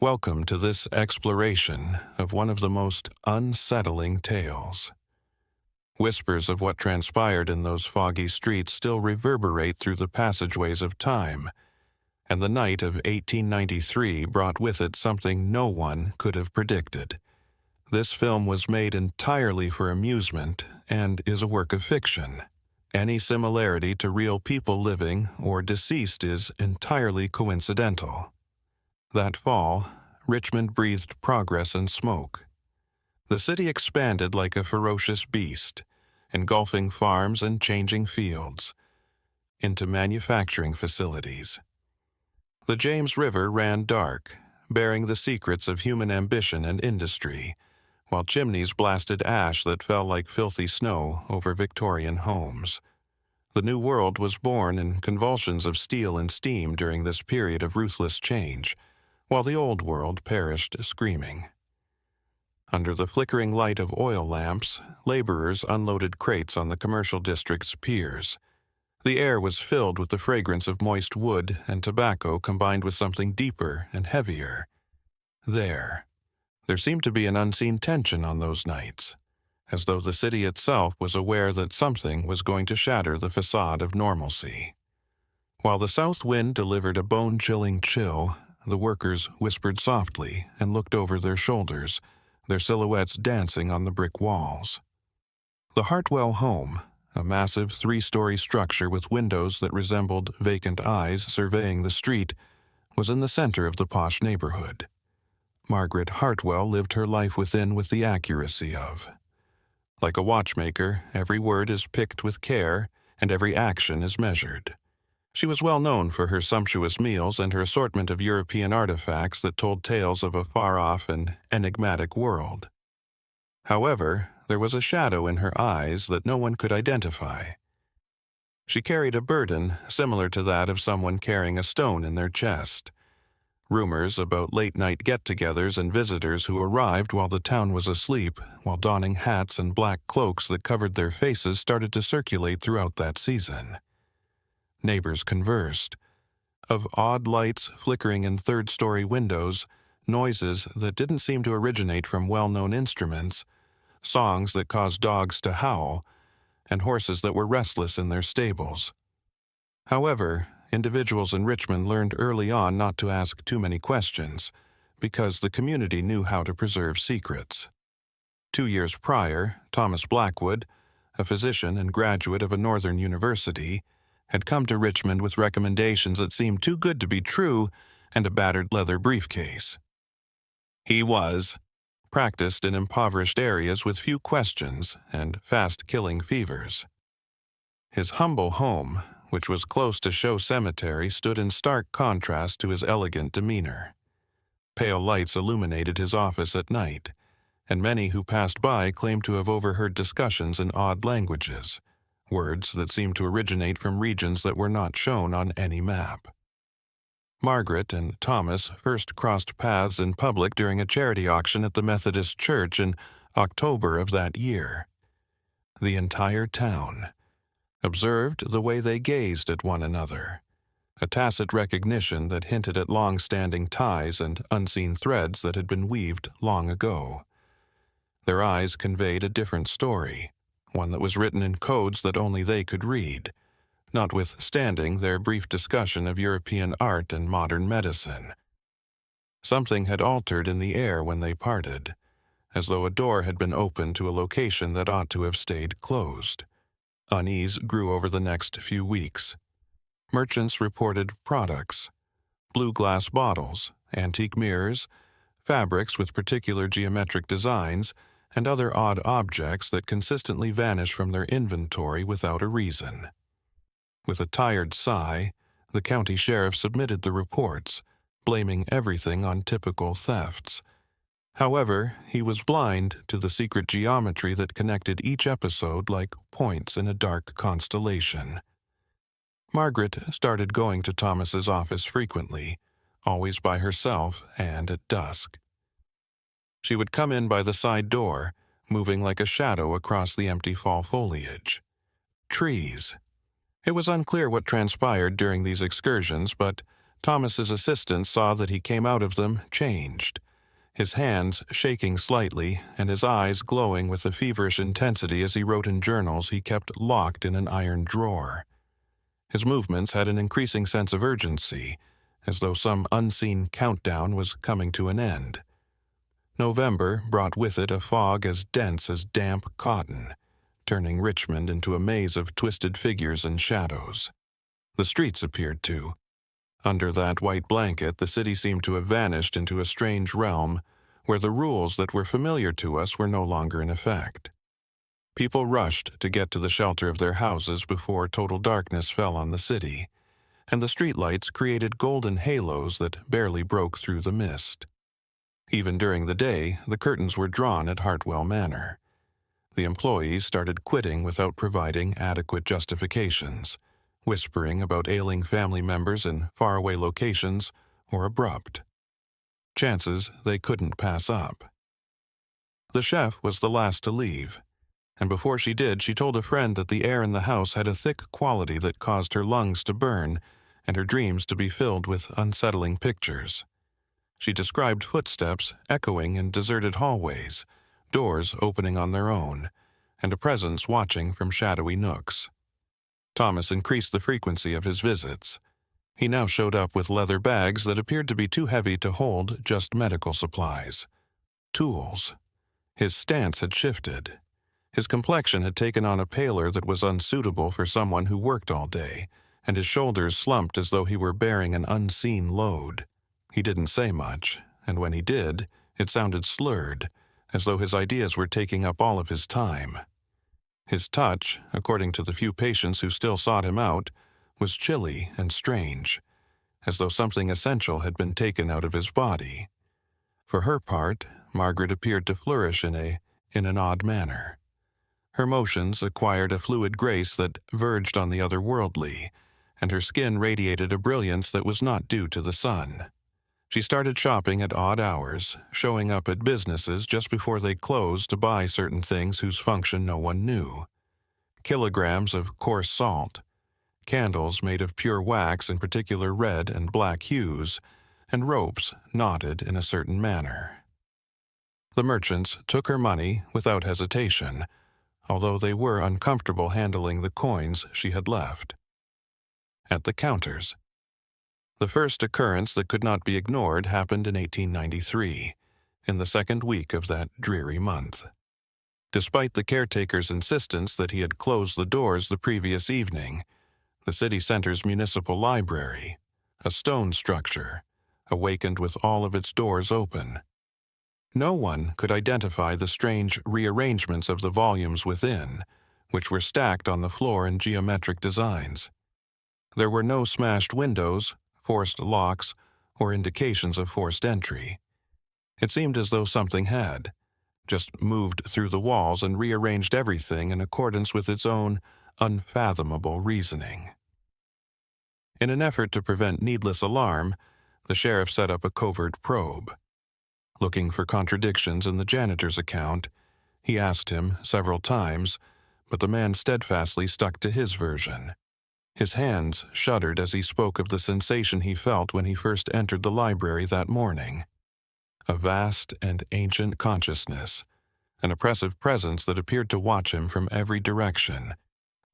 Welcome to this exploration of one of the most unsettling tales. Whispers of what transpired in those foggy streets still reverberate through the passageways of time, and the night of 1893 brought with it something no one could have predicted. This film was made entirely for amusement and is a work of fiction. Any similarity to real people living or deceased is entirely coincidental. That fall, Richmond breathed progress and smoke. The city expanded like a ferocious beast, engulfing farms and changing fields into manufacturing facilities. The James River ran dark, bearing the secrets of human ambition and industry, while chimneys blasted ash that fell like filthy snow over Victorian homes. The New World was born in convulsions of steel and steam during this period of ruthless change, while the Old World perished screaming. Under the flickering light of oil lamps, laborers unloaded crates on the commercial district's piers. The air was filled with the fragrance of moist wood and tobacco combined with something deeper and heavier. There seemed to be an unseen tension on those nights, as though the city itself was aware that something was going to shatter the facade of normalcy. While the south wind delivered a bone-chilling chill, the workers whispered softly and looked over their shoulders, their silhouettes dancing on the brick walls. The Hartwell home, a massive three-story structure with windows that resembled vacant eyes surveying the street, was in the center of the posh neighborhood. Margaret Hartwell lived her life within with the accuracy of. Like a watchmaker, every word is picked with care, and every action is measured. She was well known for her sumptuous meals and her assortment of European artifacts that told tales of a far-off and enigmatic world. However, there was a shadow in her eyes that no one could identify. She carried a burden similar to that of someone carrying a stone in their chest. Rumors about late-night get-togethers and visitors who arrived while the town was asleep, while donning hats and black cloaks that covered their faces, started to circulate throughout that season. Neighbors conversed of odd lights flickering in third-story windows, noises that didn't seem to originate from well-known instruments, songs that caused dogs to howl, and horses that were restless in their stables. However, individuals in Richmond learned early on not to ask too many questions, because the community knew how to preserve secrets. 2 years prior, Thomas Blackwood, a physician and graduate of a northern university, had come to Richmond with recommendations that seemed too good to be true and a battered leather briefcase. He practiced in impoverished areas with few questions and fast-killing fevers. His humble home, which was close to Show Cemetery, stood in stark contrast to his elegant demeanor. Pale lights illuminated his office at night, and many who passed by claimed to have overheard discussions in odd languages, words that seemed to originate from regions that were not shown on any map. Margaret and Thomas first crossed paths in public during a charity auction at the Methodist Church in October of that year. The entire town observed the way they gazed at one another, a tacit recognition that hinted at long-standing ties and unseen threads that had been weaved long ago. Their eyes conveyed a different story, one that was written in codes that only they could read, notwithstanding their brief discussion of European art and modern medicine. Something had altered in the air when they parted, as though a door had been opened to a location that ought to have stayed closed. Unease grew over the next few weeks. Merchants reported products: blue glass bottles, antique mirrors, fabrics with particular geometric designs, and other odd objects that consistently vanished from their inventory without a reason. With a tired sigh, the county sheriff submitted the reports, blaming everything on typical thefts. However, he was blind to the secret geometry that connected each episode like points in a dark constellation. Margaret started going to Thomas's office frequently, always by herself and at dusk. She would come in by the side door, moving like a shadow across the empty fall foliage. Trees. It was unclear what transpired during these excursions, but Thomas's assistant saw that he came out of them changed, his hands shaking slightly and his eyes glowing with a feverish intensity as he wrote in journals he kept locked in an iron drawer. His movements had an increasing sense of urgency, as though some unseen countdown was coming to an end. November brought with it a fog as dense as damp cotton, turning Richmond into a maze of twisted figures and shadows. The streets appeared too. Under that white blanket, the city seemed to have vanished into a strange realm where the rules that were familiar to us were no longer in effect. People rushed to get to the shelter of their houses before total darkness fell on the city, and the streetlights created golden halos that barely broke through the mist. Even during the day, the curtains were drawn at Hartwell Manor. The employees started quitting without providing adequate justifications, whispering about ailing family members in faraway locations or abrupt. Chances they couldn't pass up. The chef was the last to leave, and before she did, she told a friend that the air in the house had a thick quality that caused her lungs to burn and her dreams to be filled with unsettling pictures. She described footsteps echoing in deserted hallways, doors opening on their own, and a presence watching from shadowy nooks. Thomas increased the frequency of his visits. He now showed up with leather bags that appeared to be too heavy to hold just medical supplies. Tools. His stance had shifted. His complexion had taken on a pallor that was unsuitable for someone who worked all day, and his shoulders slumped as though he were bearing an unseen load. He didn't say much, and when he did, it sounded slurred, as though his ideas were taking up all of his time. His touch, according to the few patients who still sought him out, was chilly and strange, as though something essential had been taken out of his body. For her part, Margaret appeared to flourish in an odd manner. Her motions acquired a fluid grace that verged on the otherworldly, and her skin radiated a brilliance that was not due to the sun. She started shopping at odd hours, showing up at businesses just before they closed to buy certain things whose function no one knew. Kilograms of coarse salt, candles made of pure wax in particular red and black hues, and ropes knotted in a certain manner. The merchants took her money without hesitation, although they were uncomfortable handling the coins she had left. At the counters. The first occurrence that could not be ignored happened in 1893, in the second week of that dreary month. Despite the caretaker's insistence that he had closed the doors the previous evening, the city center's municipal library, a stone structure, awakened with all of its doors open. No one could identify the strange rearrangements of the volumes within, which were stacked on the floor in geometric designs. There were no smashed windows, forced locks, or indications of forced entry. It seemed as though something had just moved through the walls and rearranged everything in accordance with its own unfathomable reasoning. In an effort to prevent needless alarm, the sheriff set up a covert probe. Looking for contradictions in the janitor's account, he asked him several times, but the man steadfastly stuck to his version. His hands shuddered as he spoke of the sensation he felt when he first entered the library that morning. A vast and ancient consciousness, an oppressive presence that appeared to watch him from every direction.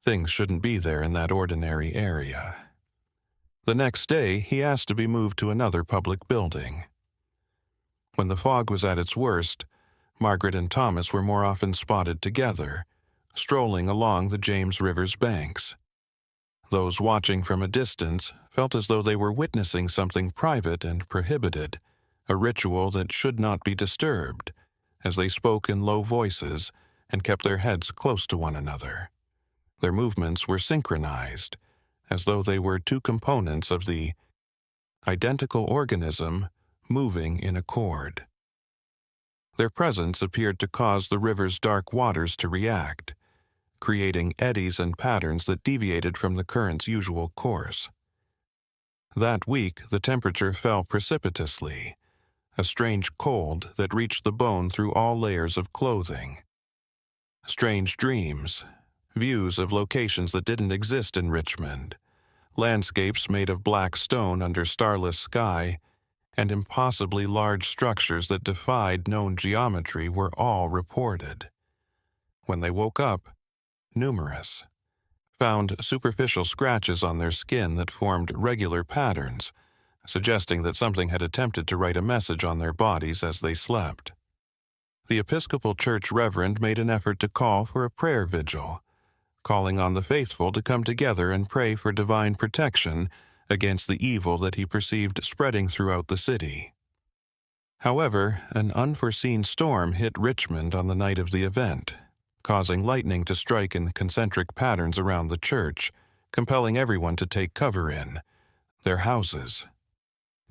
Things shouldn't be there in that ordinary area. The next day, he asked to be moved to another public building. When the fog was at its worst, Margaret and Thomas were more often spotted together, strolling along the James River's banks. Those watching from a distance felt as though they were witnessing something private and prohibited, a ritual that should not be disturbed, as they spoke in low voices and kept their heads close to one another. Their movements were synchronized, as though they were two components of the identical organism moving in accord. Their presence appeared to cause the river's dark waters to react, creating eddies and patterns that deviated from the current's usual course. That week, the temperature fell precipitously, a strange cold that reached the bone through all layers of clothing. Strange dreams, views of locations that didn't exist in Richmond, landscapes made of black stone under starless sky, and impossibly large structures that defied known geometry were all reported. When they woke up, numerous, found superficial scratches on their skin that formed regular patterns, suggesting that something had attempted to write a message on their bodies as they slept. The Episcopal Church reverend made an effort to call for a prayer vigil, calling on the faithful to come together and pray for divine protection against the evil that he perceived spreading throughout the city. However, an unforeseen storm hit Richmond on the night of the event, causing lightning to strike in concentric patterns around the church, compelling everyone to take cover in their houses.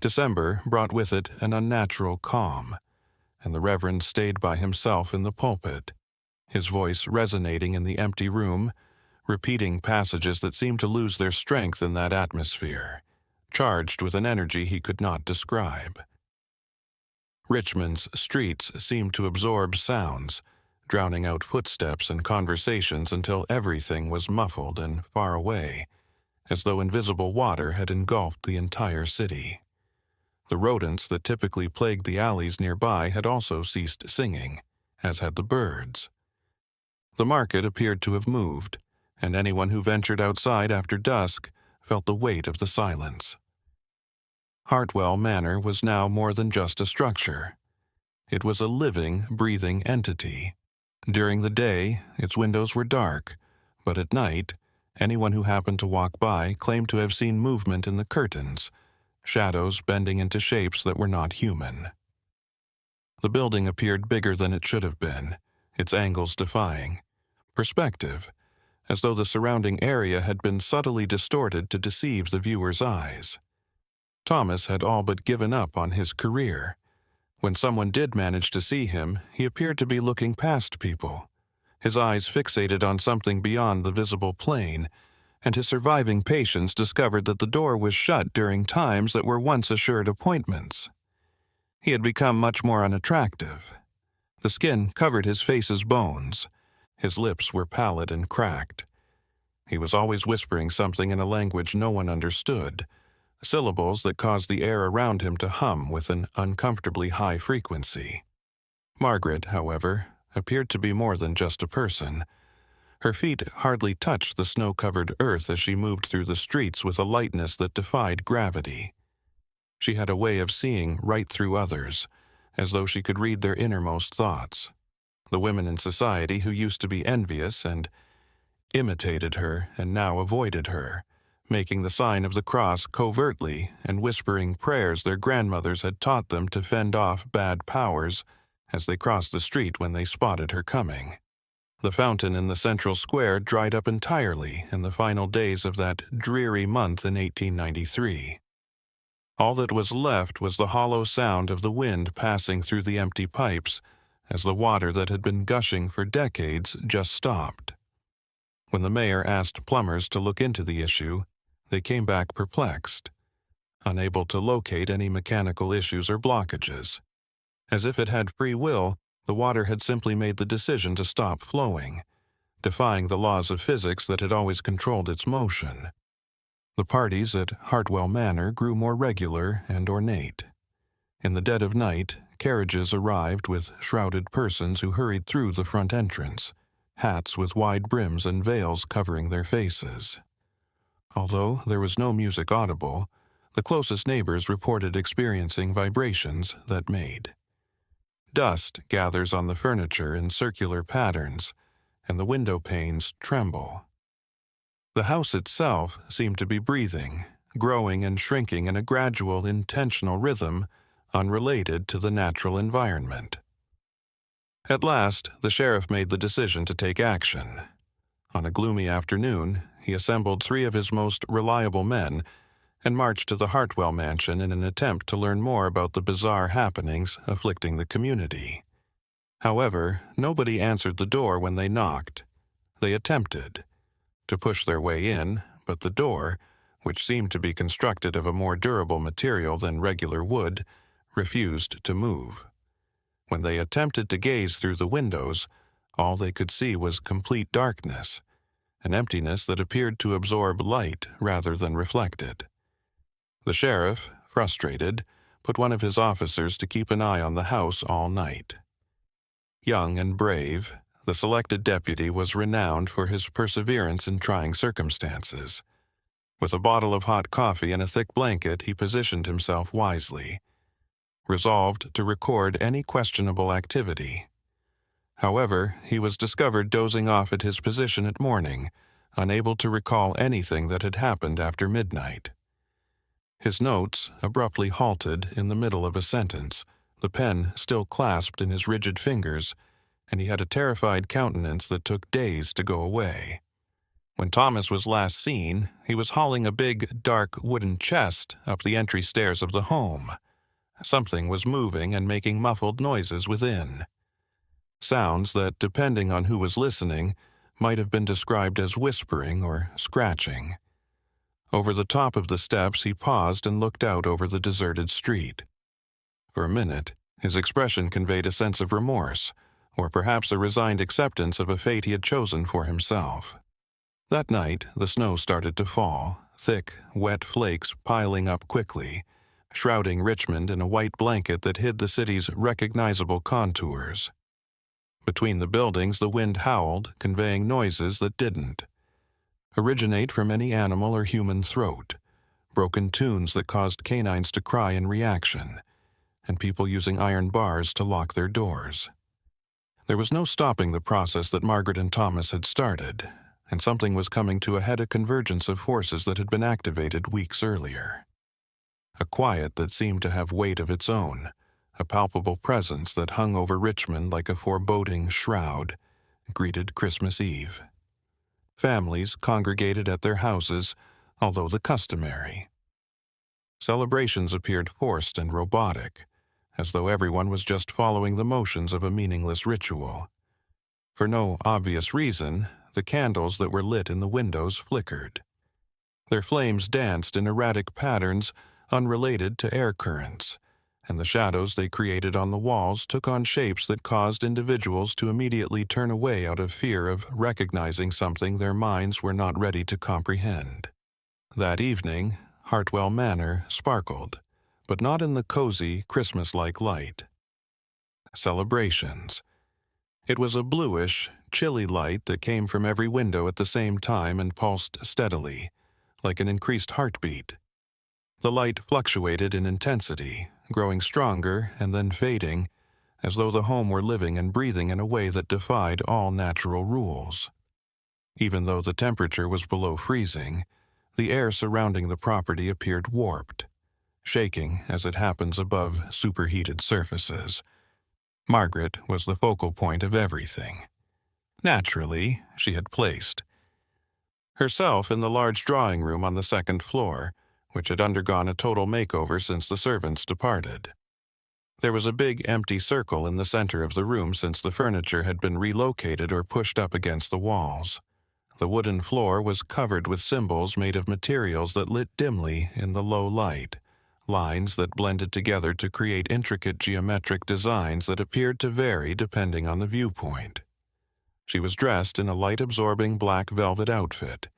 December brought with it an unnatural calm, and the Reverend stayed by himself in the pulpit, his voice resonating in the empty room, repeating passages that seemed to lose their strength in that atmosphere, charged with an energy he could not describe. Richmond's streets seemed to absorb sounds, drowning out footsteps and conversations until everything was muffled and far away, as though invisible water had engulfed the entire city. The rodents that typically plagued the alleys nearby had also ceased singing, as had the birds. The market appeared to have moved, and anyone who ventured outside after dusk felt the weight of the silence. Hartwell Manor was now more than just a structure. It was a living, breathing entity. During the day, its windows were dark, but at night, anyone who happened to walk by claimed to have seen movement in the curtains, shadows bending into shapes that were not human. The building appeared bigger than it should have been, its angles defying perspective, as though the surrounding area had been subtly distorted to deceive the viewer's eyes. Thomas had all but given up on his career. When someone did manage to see him, he appeared to be looking past people, his eyes fixated on something beyond the visible plane, and his surviving patients discovered that the door was shut during times that were once assured appointments. He had become much more unattractive. The skin covered his face's bones. His lips were pallid and cracked. He was always whispering something in a language no one understood, syllables that caused the air around him to hum with an uncomfortably high frequency. Margaret, however, appeared to be more than just a person. Her feet hardly touched the snow-covered earth as she moved through the streets with a lightness that defied gravity. She had a way of seeing right through others, as though she could read their innermost thoughts. The women in society who used to be envious and imitated her and now avoided her, making the sign of the cross covertly and whispering prayers their grandmothers had taught them to fend off bad powers as they crossed the street when they spotted her coming. The fountain in the central square dried up entirely in the final days of that dreary month in 1893. All that was left was the hollow sound of the wind passing through the empty pipes as the water that had been gushing for decades just stopped. When the mayor asked plumbers to look into the issue, they came back perplexed, unable to locate any mechanical issues or blockages. As if it had free will, the water had simply made the decision to stop flowing, defying the laws of physics that had always controlled its motion. The parties at Hartwell Manor grew more regular and ornate. In the dead of night, carriages arrived with shrouded persons who hurried through the front entrance, hats with wide brims and veils covering their faces. Although there was no music audible, the closest neighbors reported experiencing vibrations that made. Dust gathers on the furniture in circular patterns, and the window panes tremble. The house itself seemed to be breathing, growing and shrinking in a gradual, intentional rhythm unrelated to the natural environment. At last, the sheriff made the decision to take action. On a gloomy afternoon, he assembled 3 of his most reliable men and marched to the Hartwell mansion in an attempt to learn more about the bizarre happenings afflicting the community. However, nobody answered the door when they knocked. They attempted to push their way in, but the door, which seemed to be constructed of a more durable material than regular wood, refused to move. When they attempted to gaze through the windows, all they could see was complete darkness, an emptiness that appeared to absorb light rather than reflect it. The sheriff, frustrated, put one of his officers to keep an eye on the house all night. Young and brave, the selected deputy was renowned for his perseverance in trying circumstances. With a bottle of hot coffee and a thick blanket, he positioned himself wisely, resolved to record any questionable activity. However, he was discovered dozing off at his position at morning, unable to recall anything that had happened after midnight. His notes abruptly halted in the middle of a sentence, the pen still clasped in his rigid fingers, and he had a terrified countenance that took days to go away. When Thomas was last seen, he was hauling a big, dark wooden chest up the entry stairs of the home. Something was moving and making muffled noises within. Sounds that, depending on who was listening, might have been described as whispering or scratching. Over the top of the steps, he paused and looked out over the deserted street. For a minute, his expression conveyed a sense of remorse, or perhaps a resigned acceptance of a fate he had chosen for himself. That night, the snow started to fall, thick, wet flakes piling up quickly, shrouding Richmond in a white blanket that hid the city's recognizable contours. Between the buildings, the wind howled, conveying noises that didn't originate from any animal or human throat, broken tunes that caused canines to cry in reaction, and people using iron bars to lock their doors. There was no stopping the process that Margaret and Thomas had started, and something was coming to a head, a convergence of forces that had been activated weeks earlier. A quiet that seemed to have weight of its own, a palpable presence that hung over Richmond like a foreboding shroud, greeted Christmas Eve. Families congregated at their houses, although the customary. Celebrations appeared forced and robotic, as though everyone was just following the motions of a meaningless ritual. For no obvious reason, the candles that were lit in the windows flickered. Their flames danced in erratic patterns unrelated to air currents, and the shadows they created on the walls took on shapes that caused individuals to immediately turn away out of fear of recognizing something their minds were not ready to comprehend. That evening, Hartwell Manor sparkled, but not in the cozy, Christmas-like light. Celebrations. It was a bluish, chilly light that came from every window at the same time and pulsed steadily, like an increased heartbeat. The light fluctuated in intensity, growing stronger and then fading, as though the home were living and breathing in a way that defied all natural rules. Even though the temperature was below freezing, the air surrounding the property appeared warped, shaking as it happens above superheated surfaces. Margaret was the focal point of everything. Naturally, she had placed herself in the large drawing room on the second floor, which had undergone a total makeover since the servants departed. There was a big empty circle in the center of the room since the furniture had been relocated or pushed up against the walls. The wooden floor was covered with symbols made of materials that lit dimly in the low light, lines that blended together to create intricate geometric designs that appeared to vary depending on the viewpoint. She was dressed in a light-absorbing black velvet outfit,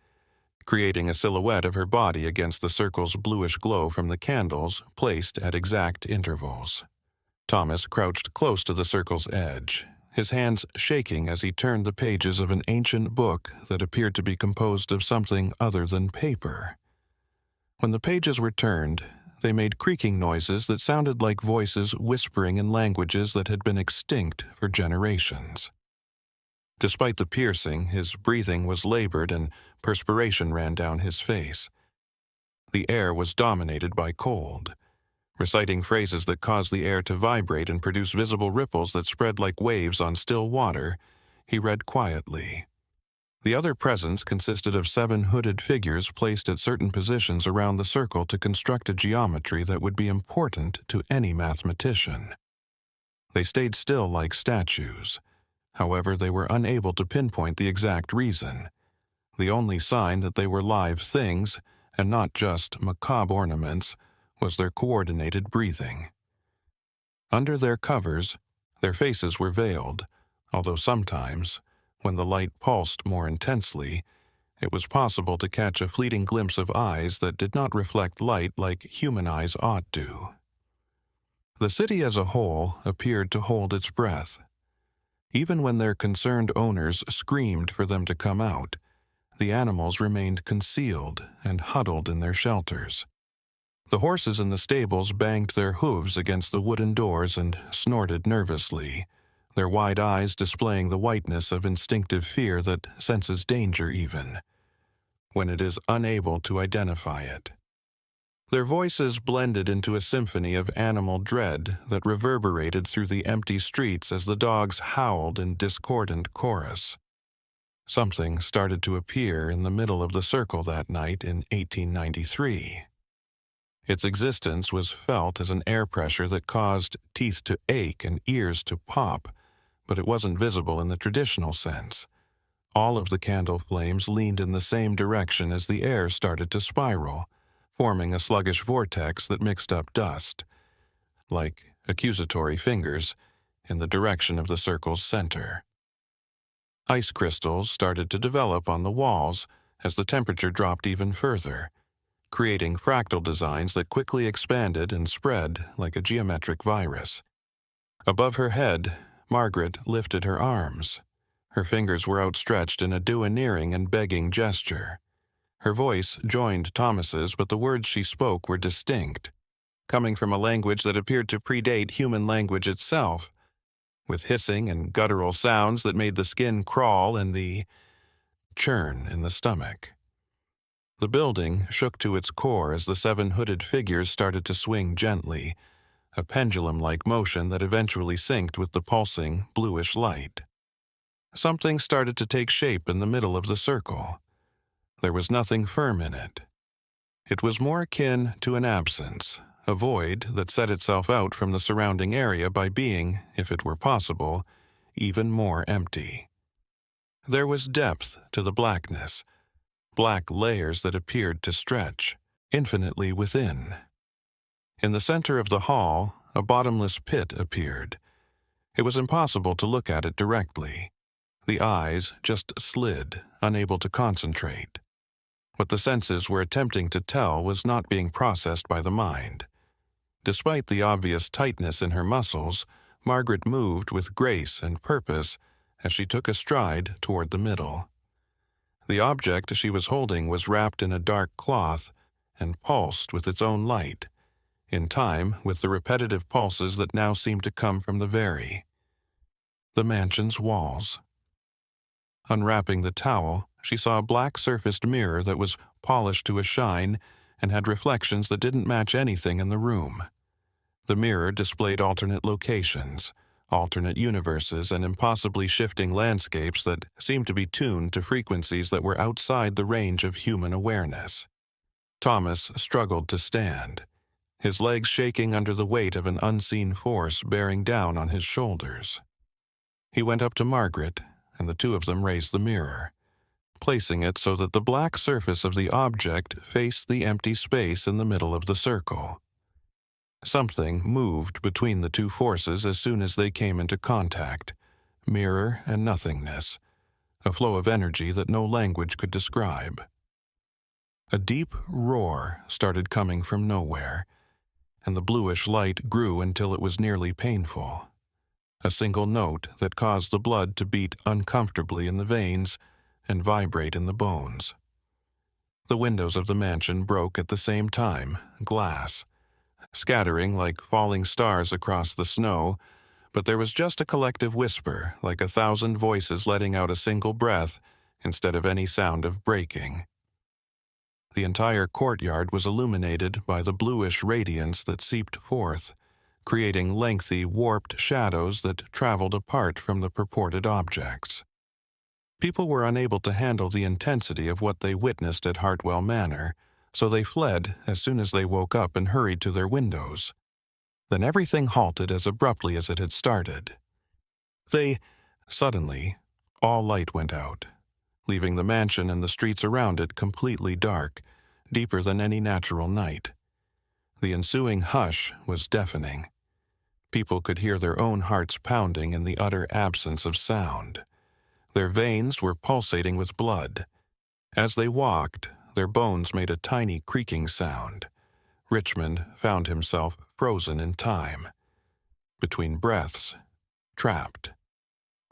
creating a silhouette of her body against the circle's bluish glow from the candles placed at exact intervals. Thomas crouched close to the circle's edge, his hands shaking as he turned the pages of an ancient book that appeared to be composed of something other than paper. When the pages were turned, they made creaking noises that sounded like voices whispering in languages that had been extinct for generations. Despite the piercing, his breathing was labored and perspiration ran down his face. The air was dominated by cold. Reciting phrases that caused the air to vibrate and produce visible ripples that spread like waves on still water, he read quietly. The other presents consisted of 7 hooded figures placed at certain positions around the circle to construct a geometry that would be important to any mathematician. They stayed still like statues. However, they were unable to pinpoint the exact reason. The only sign that they were live things, and not just macabre ornaments, was their coordinated breathing. Under their covers, their faces were veiled, although sometimes, when the light pulsed more intensely, It was possible to catch a fleeting glimpse of eyes that did not reflect light like human eyes ought to. The city as a whole appeared to hold its breath. Even when their concerned owners screamed for them to come out, the animals remained concealed and huddled in their shelters. The horses in the stables banged their hooves against the wooden doors and snorted nervously, their wide eyes displaying the whiteness of instinctive fear that senses danger even, when it is unable to identify it. Their voices blended into a symphony of animal dread that reverberated through the empty streets as the dogs howled in discordant chorus. Something started to appear in the middle of the circle that night in 1893. Its existence was felt as an air pressure that caused teeth to ache and ears to pop, but it wasn't visible in the traditional sense. All of the candle flames leaned in the same direction as the air started to spiral, forming a sluggish vortex that mixed up dust, like accusatory fingers, in the direction of the circle's center. Ice crystals started to develop on the walls as the temperature dropped even further, creating fractal designs that quickly expanded and spread like a geometric virus. Above her head, Margaret lifted her arms. Her fingers were outstretched in a domineering and begging gesture. Her voice joined Thomas's, but the words she spoke were distinct, coming from a language that appeared to predate human language itself, with hissing and guttural sounds that made the skin crawl and the churn in the stomach. The building shook to its core as the 7 hooded figures started to swing gently, a pendulum-like motion that eventually synced with the pulsing, bluish light. Something started to take shape in the middle of the circle. There was nothing firm in it. It was more akin to an absence, a void that set itself out from the surrounding area by being, if it were possible, even more empty. There was depth to the blackness, black layers that appeared to stretch, infinitely within. In the center of the hall, a bottomless pit appeared. It was impossible to look at it directly. The eyes just slid, unable to concentrate. What the senses were attempting to tell was not being processed by the mind. Despite the obvious tightness in her muscles, Margaret moved with grace and purpose as she took a stride toward the middle. The object she was holding was wrapped in a dark cloth and pulsed with its own light, in time with the repetitive pulses that now seemed to come from the mansion's walls. Unwrapping the towel, she saw a black-surfaced mirror that was polished to a shine and had reflections that didn't match anything in the room. The mirror displayed alternate locations, alternate universes, and impossibly shifting landscapes that seemed to be tuned to frequencies that were outside the range of human awareness. Thomas struggled to stand, his legs shaking under the weight of an unseen force bearing down on his shoulders. He went up to Margaret, and the two of them raised the mirror, placing it so that the black surface of the object faced the empty space in the middle of the circle. Something moved between the two forces as soon as they came into contact, mirror and nothingness, a flow of energy that no language could describe. A deep roar started coming from nowhere, and the bluish light grew until it was nearly painful. A single note that caused the blood to beat uncomfortably in the veins and vibrate in the bones. The windows of the mansion broke at the same time, glass, scattering like falling stars across the snow, but there was just a collective whisper, like 1,000 voices letting out a single breath instead of any sound of breaking. The entire courtyard was illuminated by the bluish radiance that seeped forth, creating lengthy, warped shadows that traveled apart from the purported objects. People were unable to handle the intensity of what they witnessed at Hartwell Manor, so they fled as soon as they woke up and hurried to their windows. Then everything halted as abruptly as it had started. Suddenly, all light went out, leaving the mansion and the streets around it completely dark, deeper than any natural night. The ensuing hush was deafening. People could hear their own hearts pounding in the utter absence of sound. Their veins were pulsating with blood, As they walked, their bones made a tiny creaking sound. Richmond found himself frozen in time, between breaths, trapped,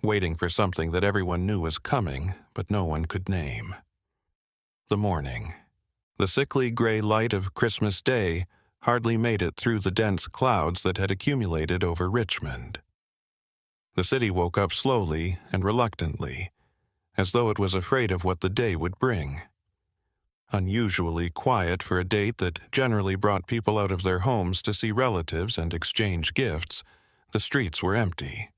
waiting for something that everyone knew was coming, but no one could name. The morning. The sickly gray light of Christmas Day hardly made it through the dense clouds that had accumulated over Richmond. The city woke up slowly and reluctantly, as though it was afraid of what the day would bring. Unusually quiet for a date that generally brought people out of their homes to see relatives and exchange gifts, the streets were empty.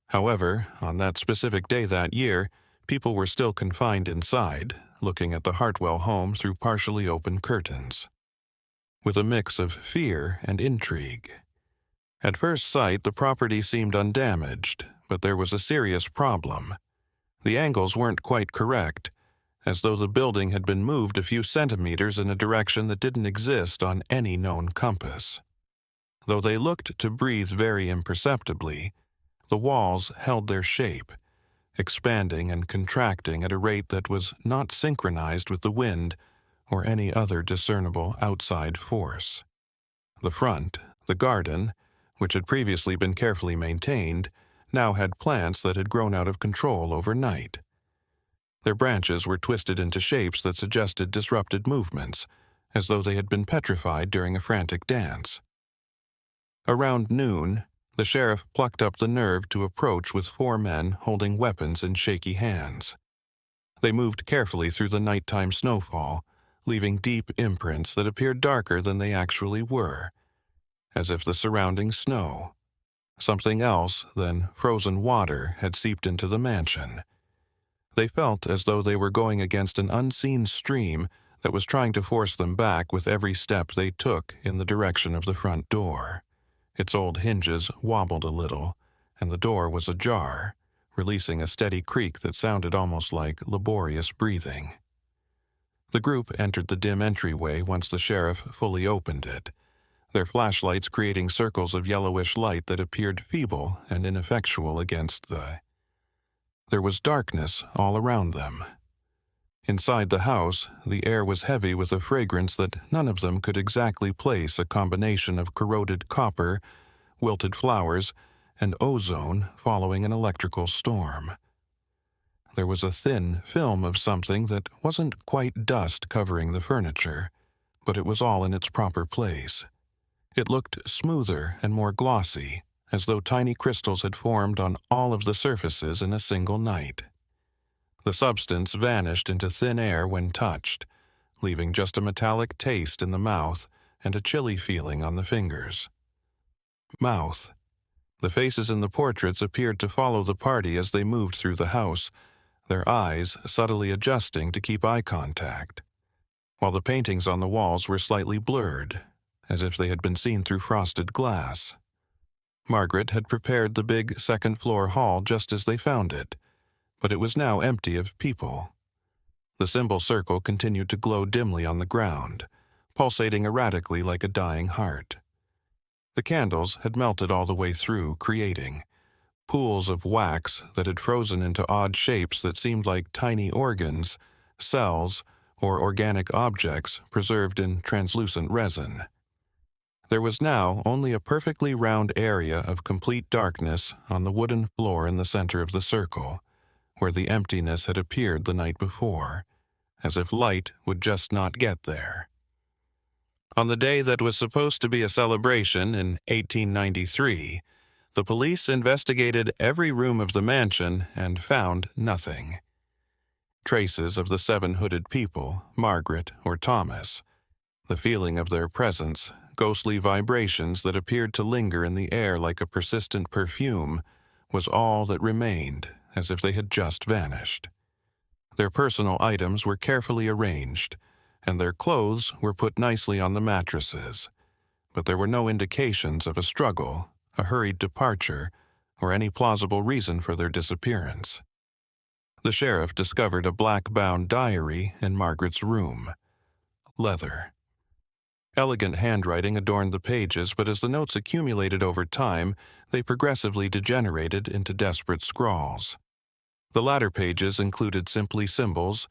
However, on that specific day that year, people were still confined inside, looking at the Hartwell home through partially open curtains, with a mix of fear and intrigue. At first sight, the property seemed undamaged, but there was a serious problem. The angles weren't quite correct, as though the building had been moved a few centimeters in a direction that didn't exist on any known compass. Though they looked to breathe very imperceptibly, the walls held their shape, expanding and contracting at a rate that was not synchronized with the wind or any other discernible outside force. The front, the garden, which had previously been carefully maintained, now had plants that had grown out of control overnight. Their branches were twisted into shapes that suggested disrupted movements, as though they had been petrified during a frantic dance. Around noon, the sheriff plucked up the nerve to approach with 4 men holding weapons in shaky hands. They moved carefully through the nighttime snowfall, leaving deep imprints that appeared darker than they actually were, as if the surrounding snow, something else than frozen water, had seeped into the mansion. They felt as though they were going against an unseen stream that was trying to force them back with every step they took in the direction of the front door. Its old hinges wobbled a little, and the door was ajar, releasing a steady creak that sounded almost like laborious breathing. The group entered the dim entryway once the sheriff fully opened it, their flashlights creating circles of yellowish light that appeared feeble and ineffectual against the... There was darkness all around them. Inside the house, the air was heavy with a fragrance that none of them could exactly place a combination of corroded copper, wilted flowers, and ozone following an electrical storm. There was a thin film of something that wasn't quite dust covering the furniture, but it was all in its proper place. It looked smoother and more glossy, as though tiny crystals had formed on all of the surfaces in a single night. The substance vanished into thin air when touched, leaving just a metallic taste in the mouth and a chilly feeling on the fingers. Mouth. The faces in the portraits appeared to follow the party as they moved through the house, their eyes subtly adjusting to keep eye contact, while the paintings on the walls were slightly blurred, as if they had been seen through frosted glass. Margaret had prepared the big second-floor hall just as they found it, but it was now empty of people. The symbol circle continued to glow dimly on the ground, pulsating erratically like a dying heart. The candles had melted all the way through, creating pools of wax that had frozen into odd shapes that seemed like tiny organs, cells, or organic objects preserved in translucent resin. There was now only a perfectly round area of complete darkness on the wooden floor in the center of the circle, where the emptiness had appeared the night before, as if light would just not get there. On the day that was supposed to be a celebration in 1893, the police investigated every room of the mansion and found nothing. Traces of the 7 hooded people, Margaret or Thomas, the feeling of their presence, ghostly vibrations that appeared to linger in the air like a persistent perfume, was all that remained, as if they had just vanished. Their personal items were carefully arranged, and their clothes were put nicely on the mattresses, but there were no indications of a struggle, a hurried departure, or any plausible reason for their disappearance. The sheriff discovered a black-bound diary in Margaret's room. Leather. Elegant handwriting adorned the pages, but as the notes accumulated over time, they progressively degenerated into desperate scrawls. The latter pages included simply symbols,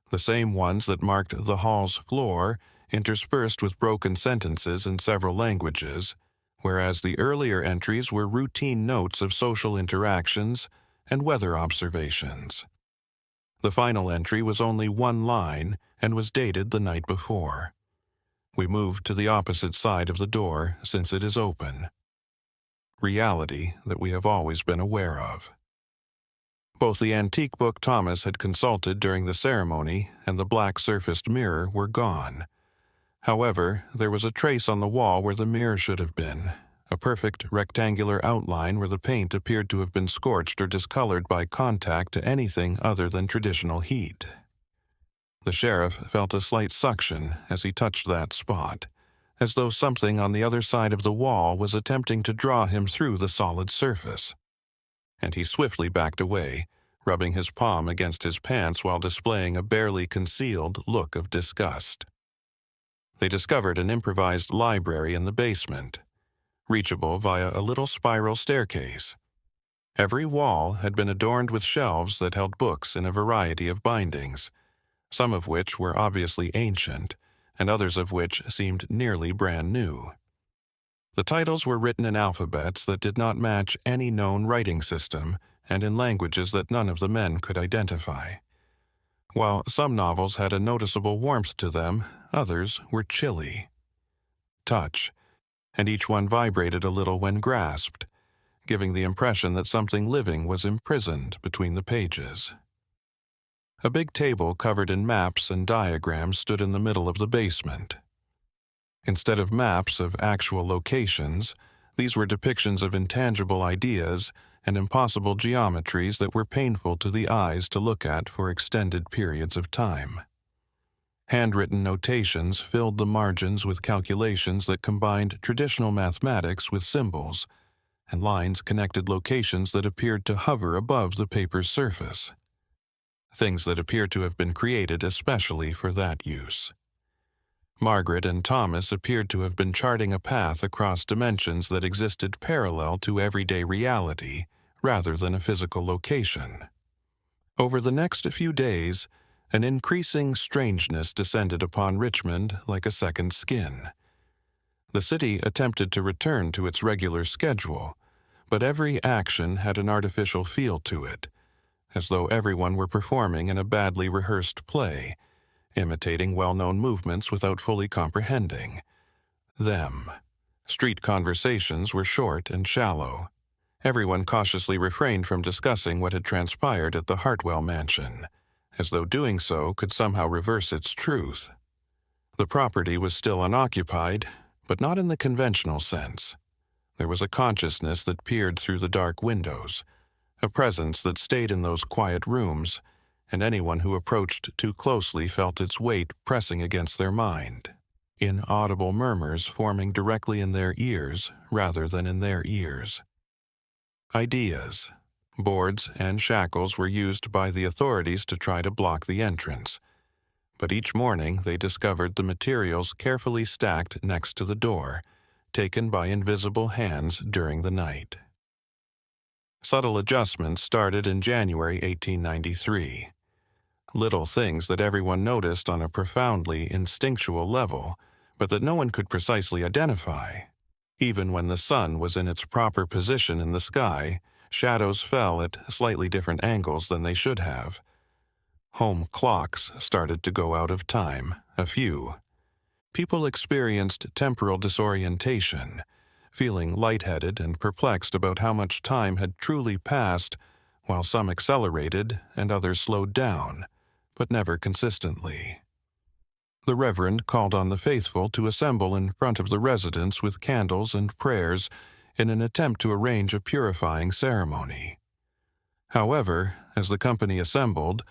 the same ones that marked the hall's floor, interspersed with broken sentences in several languages, whereas the earlier entries were routine notes of social interactions and weather observations. The final entry was only one line and was dated the night before. We moved to the opposite side of the door since it is open. Reality that we have always been aware of. Both the antique book Thomas had consulted during the ceremony and the black-surfaced mirror were gone. However, there was a trace on the wall where the mirror should have been, a perfect rectangular outline where the paint appeared to have been scorched or discolored by contact to anything other than traditional heat. The sheriff felt a slight suction as he touched that spot, as though something on the other side of the wall was attempting to draw him through the solid surface. And he swiftly backed away, rubbing his palm against his pants while displaying a barely concealed look of disgust. They discovered an improvised library in the basement, reachable via a little spiral staircase. Every wall had been adorned with shelves that held books in a variety of bindings, some of which were obviously ancient, and others of which seemed nearly brand new. The titles were written in alphabets that did not match any known writing system and in languages that none of the men could identify. While some novels had a noticeable warmth to them, others were chilly. Touch, and each one vibrated a little when grasped, giving the impression that something living was imprisoned between the pages. A big table covered in maps and diagrams stood in the middle of the basement. Instead of maps of actual locations, these were depictions of intangible ideas and impossible geometries that were painful to the eyes to look at for extended periods of time. Handwritten notations filled the margins with calculations that combined traditional mathematics with symbols, and lines connected locations that appeared to hover above the paper's surface. Things that appeared to have been created especially for that use. Margaret and Thomas appeared to have been charting a path across dimensions that existed parallel to everyday reality rather than a physical location. Over the next few days, an increasing strangeness descended upon Richmond like a second skin. The city attempted to return to its regular schedule, but every action had an artificial feel to it, as though everyone were performing in a badly rehearsed play, imitating well-known movements without fully comprehending them. Street conversations were short and shallow. Everyone cautiously refrained from discussing what had transpired at the Hartwell mansion, as though doing so could somehow reverse its truth. The property was still unoccupied, but not in the conventional sense. There was a consciousness that peered through the dark windows, a presence that stayed in those quiet rooms, and anyone who approached too closely felt its weight pressing against their mind, inaudible murmurs forming directly in their ears rather than in their ears. Ideas, boards, and shackles were used by the authorities to try to block the entrance, but each morning they discovered the materials carefully stacked next to the door, taken by invisible hands during the night. Subtle adjustments started in January 1893. Little things that everyone noticed on a profoundly instinctual level, but that no one could precisely identify. Even when the sun was in its proper position in the sky, shadows fell at slightly different angles than they should have. Home clocks started to go out of time, a few. People experienced temporal disorientation, feeling lightheaded and perplexed about how much time had truly passed, while some accelerated and others slowed down, but never consistently. The Reverend called on the faithful to assemble in front of the residence with candles and prayers in an attempt to arrange a purifying ceremony. However, as the company assembled,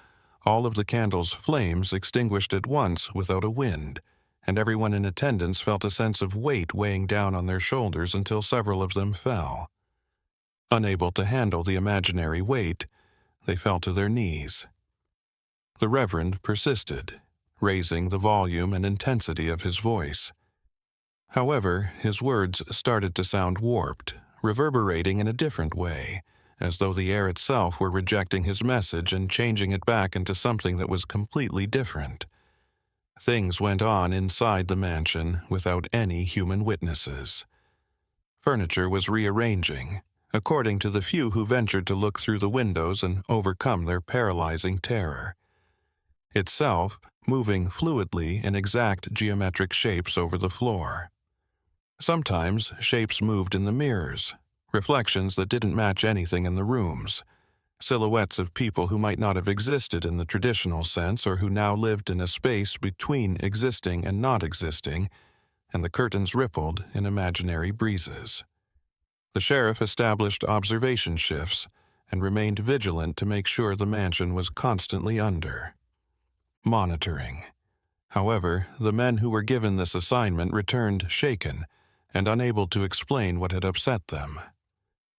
all of the candles' flames extinguished at once without a wind, and everyone in attendance felt a sense of weight weighing down on their shoulders until several of them fell. Unable to handle the imaginary weight, they fell to their knees. The Reverend persisted, raising the volume and intensity of his voice. However, his words started to sound warped, reverberating in a different way, as though the air itself were rejecting his message and changing it back into something that was completely different. Things went on inside the mansion without any human witnesses. Furniture was rearranging, according to the few who ventured to look through the windows and overcome their paralyzing terror. Itself moving fluidly in exact geometric shapes over the floor. Sometimes shapes moved in the mirrors, reflections that didn't match anything in the rooms, silhouettes of people who might not have existed in the traditional sense or who now lived in a space between existing and not existing, and the curtains rippled in imaginary breezes. The sheriff established observation shifts and remained vigilant to make sure the mansion was constantly under monitoring. However, the men who were given this assignment returned shaken and unable to explain what had upset them.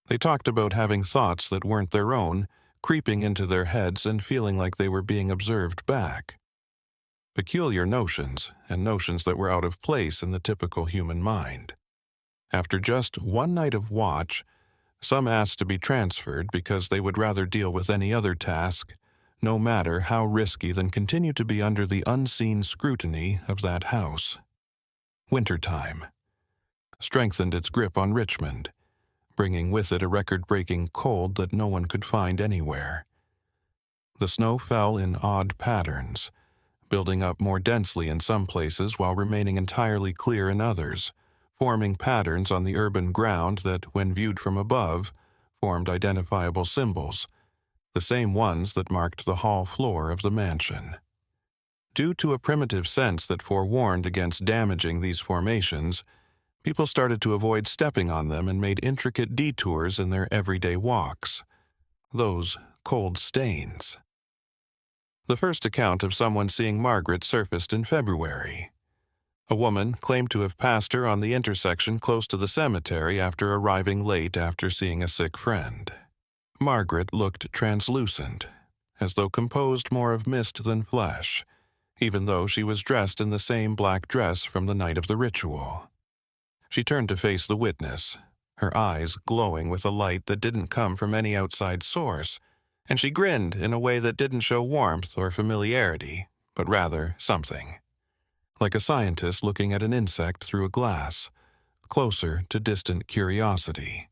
They talked about having thoughts that weren't their own, creeping into their heads and feeling like they were being observed back. Peculiar notions, and notions that were out of place in the typical human mind. After just one night of watch, some asked to be transferred because they would rather deal with any other task, no matter how risky, than continue to be under the unseen scrutiny of that house. Wintertime strengthened its grip on Richmond, bringing with it a record-breaking cold that no one could find anywhere. The snow fell in odd patterns, building up more densely in some places while remaining entirely clear in others, forming patterns on the urban ground that, when viewed from above, formed identifiable symbols, the same ones that marked the hall floor of the mansion. Due to a primitive sense that forewarned against damaging these formations, people started to avoid stepping on them and made intricate detours in their everyday walks. Those cold stains. The first account of someone seeing Margaret surfaced in February. A woman claimed to have passed her on the intersection close to the cemetery after arriving late after seeing a sick friend. Margaret looked translucent, as though composed more of mist than flesh, even though she was dressed in the same black dress from the night of the ritual. She turned to face the witness, her eyes glowing with a light that didn't come from any outside source, and she grinned in a way that didn't show warmth or familiarity, but rather something. Like a scientist looking at an insect through a glass, closer to distant curiosity.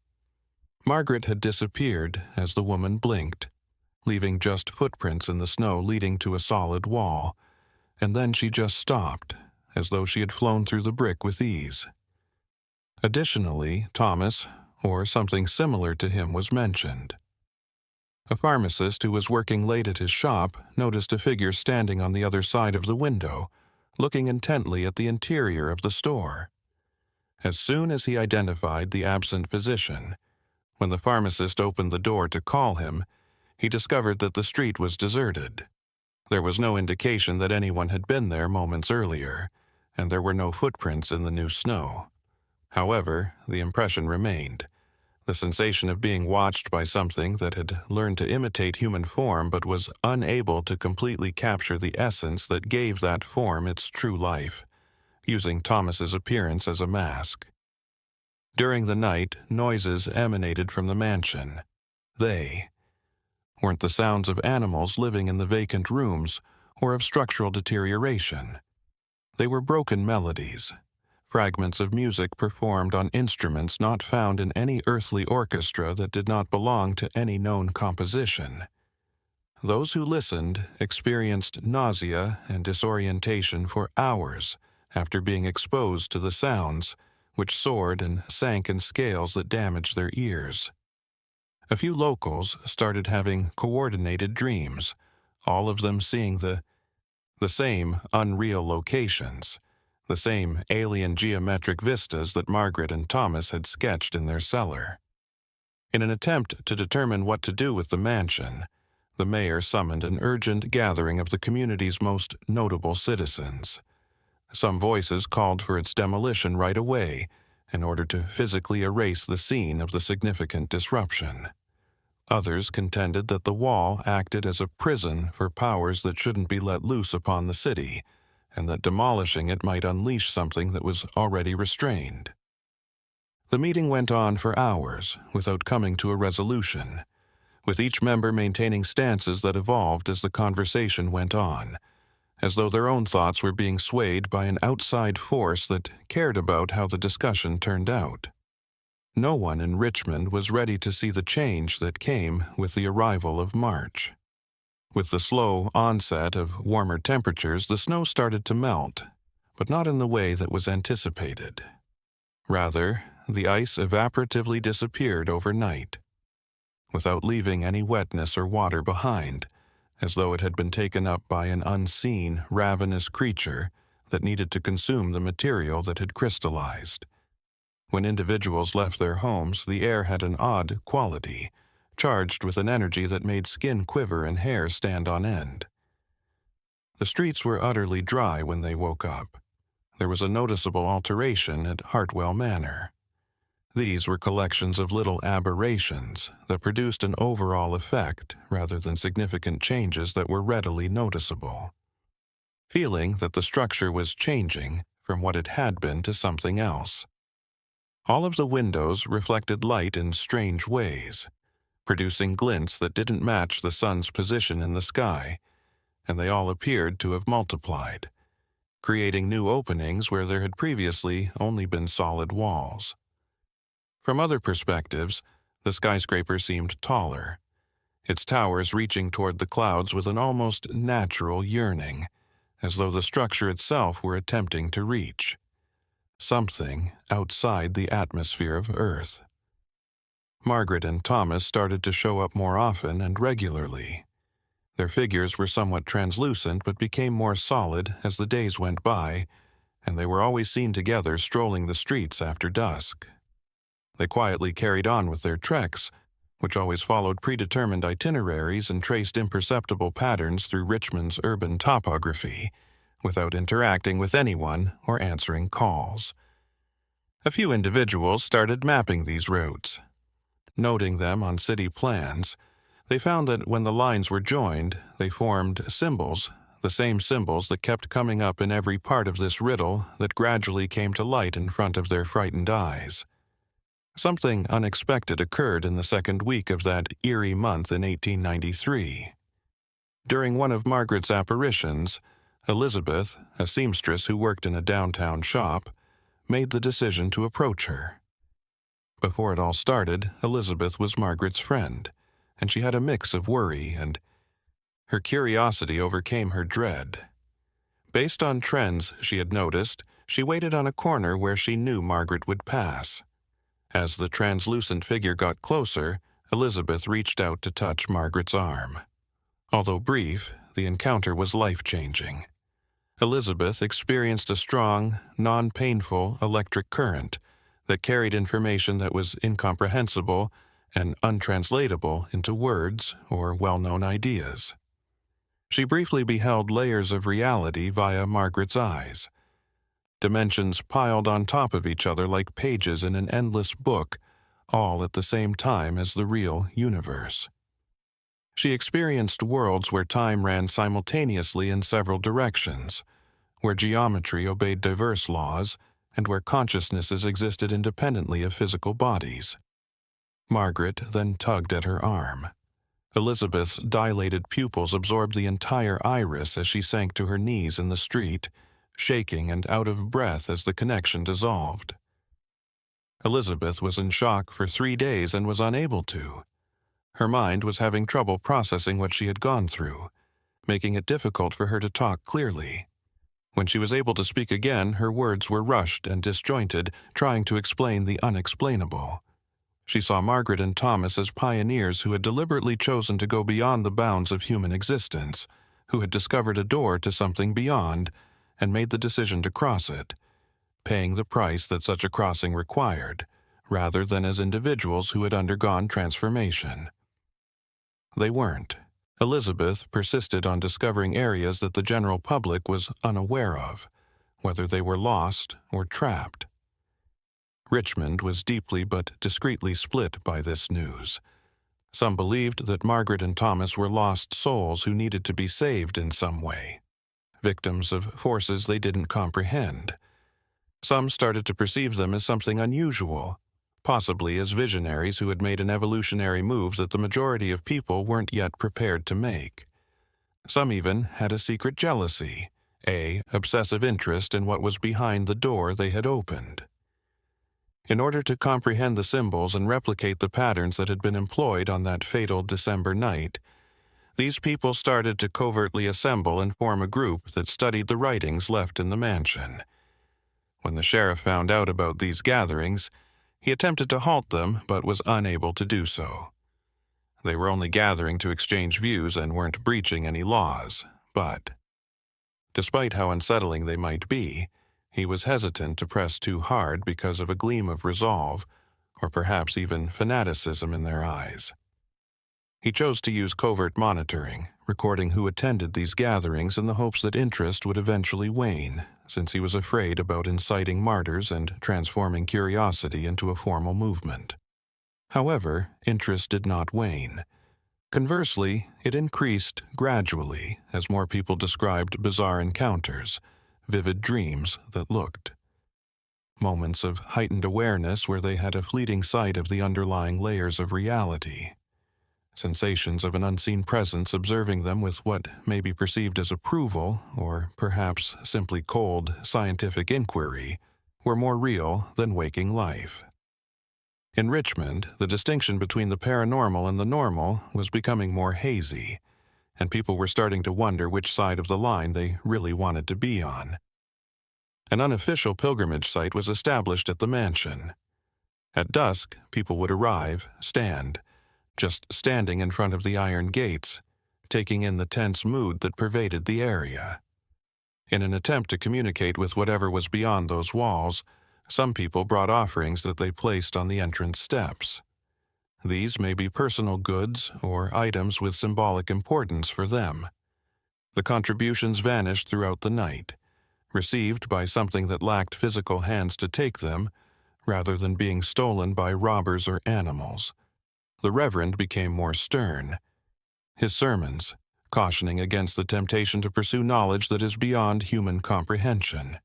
Margaret had disappeared as the woman blinked, leaving just footprints in the snow leading to a solid wall, and then she just stopped, as though she had flown through the brick with ease. Additionally, Thomas, or something similar to him, was mentioned. A pharmacist who was working late at his shop noticed a figure standing on the other side of the window, looking intently at the interior of the store. As soon as he identified the absent physician, when the pharmacist opened the door to call him, he discovered that the street was deserted. There was no indication that anyone had been there moments earlier, and there were no footprints in the new snow. However, the impression remained, the sensation of being watched by something that had learned to imitate human form but was unable to completely capture the essence that gave that form its true life, using Thomas's appearance as a mask. During the night, noises emanated from the mansion. They weren't the sounds of animals living in the vacant rooms or of structural deterioration. They were broken melodies, fragments of music performed on instruments not found in any earthly orchestra that did not belong to any known composition. Those who listened experienced nausea and disorientation for hours after being exposed to the sounds, which soared and sank in scales that damaged their ears. A few locals started having coordinated dreams, all of them seeing the same unreal locations, the same alien geometric vistas that Margaret and Thomas had sketched in their cellar. In an attempt to determine what to do with the mansion, the mayor summoned an urgent gathering of the community's most notable citizens. Some voices called for its demolition right away in order to physically erase the scene of the significant disruption. Others contended that the wall acted as a prison for powers that shouldn't be let loose upon the city, and that demolishing it might unleash something that was already restrained. The meeting went on for hours without coming to a resolution, with each member maintaining stances that evolved as the conversation went on, as though their own thoughts were being swayed by an outside force that cared about how the discussion turned out. No one in Richmond was ready to see the change that came with the arrival of March. With the slow onset of warmer temperatures, the snow started to melt, but not in the way that was anticipated. Rather, the ice evaporatively disappeared overnight, without leaving any wetness or water behind, as though it had been taken up by an unseen, ravenous creature that needed to consume the material that had crystallized. When individuals left their homes, the air had an odd quality, charged with an energy that made skin quiver and hair stand on end. The streets were utterly dry when they woke up. There was a noticeable alteration at Hartwell Manor. These were collections of little aberrations that produced an overall effect rather than significant changes that were readily noticeable. Feeling that the structure was changing from what it had been to something else. All of the windows reflected light in strange ways, producing glints that didn't match the sun's position in the sky, and they all appeared to have multiplied, creating new openings where there had previously only been solid walls. From other perspectives, the skyscraper seemed taller, its towers reaching toward the clouds with an almost natural yearning, as though the structure itself were attempting to reach something outside the atmosphere of Earth. Margaret and Thomas started to show up more often and regularly. Their figures were somewhat translucent but became more solid as the days went by, and they were always seen together strolling the streets after dusk. They quietly carried on with their treks, which always followed predetermined itineraries and traced imperceptible patterns through Richmond's urban topography, without interacting with anyone or answering calls. A few individuals started mapping these routes. Noting them on city plans, they found that when the lines were joined, they formed symbols, the same symbols that kept coming up in every part of this riddle that gradually came to light in front of their frightened eyes. Something unexpected occurred in the second week of that eerie month in 1893. During one of Margaret's apparitions, Elizabeth, a seamstress who worked in a downtown shop, made the decision to approach her. Before it all started, Elizabeth was Margaret's friend, and she had a mix of worry and her curiosity overcame her dread. Based on trends she had noticed, she waited on a corner where she knew Margaret would pass. As the translucent figure got closer, Elizabeth reached out to touch Margaret's arm. Although brief, the encounter was life-changing. Elizabeth experienced a strong, non-painful electric current that carried information that was incomprehensible and untranslatable into words or well-known ideas. She briefly beheld layers of reality via Margaret's eyes. Dimensions piled on top of each other like pages in an endless book, all at the same time as the real universe. She experienced worlds where time ran simultaneously in several directions, where geometry obeyed diverse laws, and where consciousnesses existed independently of physical bodies. Margaret then tugged at her arm. Elizabeth's dilated pupils absorbed the entire iris as she sank to her knees in the street, shaking and out of breath as the connection dissolved. Elizabeth was in shock for 3 days and was unable to. Her mind was having trouble processing what she had gone through, making it difficult for her to talk clearly. When she was able to speak again, her words were rushed and disjointed, trying to explain the unexplainable. She saw Margaret and Thomas as pioneers who had deliberately chosen to go beyond the bounds of human existence, who had discovered a door to something beyond and made the decision to cross it, paying the price that such a crossing required, rather than as individuals who had undergone transformation. They weren't. Elizabeth persisted on discovering areas that the general public was unaware of, whether they were lost or trapped. Richmond was deeply but discreetly split by this news. Some believed that Margaret and Thomas were lost souls who needed to be saved in some way, victims of forces they didn't comprehend. Some started to perceive them as something unusual, possibly as visionaries who had made an evolutionary move that the majority of people weren't yet prepared to make. Some even had a secret jealousy, an obsessive interest in what was behind the door they had opened. In order to comprehend the symbols and replicate the patterns that had been employed on that fatal December night, these people started to covertly assemble and form a group that studied the writings left in the mansion. When the sheriff found out about these gatherings, he attempted to halt them but was unable to do so. They were only gathering to exchange views and weren't breaching any laws, but, despite how unsettling they might be, he was hesitant to press too hard because of a gleam of resolve, or perhaps even fanaticism in their eyes. He chose to use covert monitoring, recording who attended these gatherings in the hopes that interest would eventually wane, since he was afraid about inciting martyrs and transforming curiosity into a formal movement. However, interest did not wane. Conversely, it increased gradually as more people described bizarre encounters, vivid dreams that looked. Moments of heightened awareness where they had a fleeting sight of the underlying layers of reality. Sensations of an unseen presence observing them with what may be perceived as approval, or perhaps simply cold, scientific inquiry, were more real than waking life. In Richmond, the distinction between the paranormal and the normal was becoming more hazy, and people were starting to wonder which side of the line they really wanted to be on. An unofficial pilgrimage site was established at the mansion. At dusk, people would arrive, just standing in front of the iron gates, taking in the tense mood that pervaded the area. In an attempt to communicate with whatever was beyond those walls, some people brought offerings that they placed on the entrance steps. These may be personal goods or items with symbolic importance for them. The contributions vanished throughout the night, received by something that lacked physical hands to take them, rather than being stolen by robbers or animals. The Reverend became more stern. His sermons, cautioning against the temptation to pursue knowledge that is beyond human comprehension.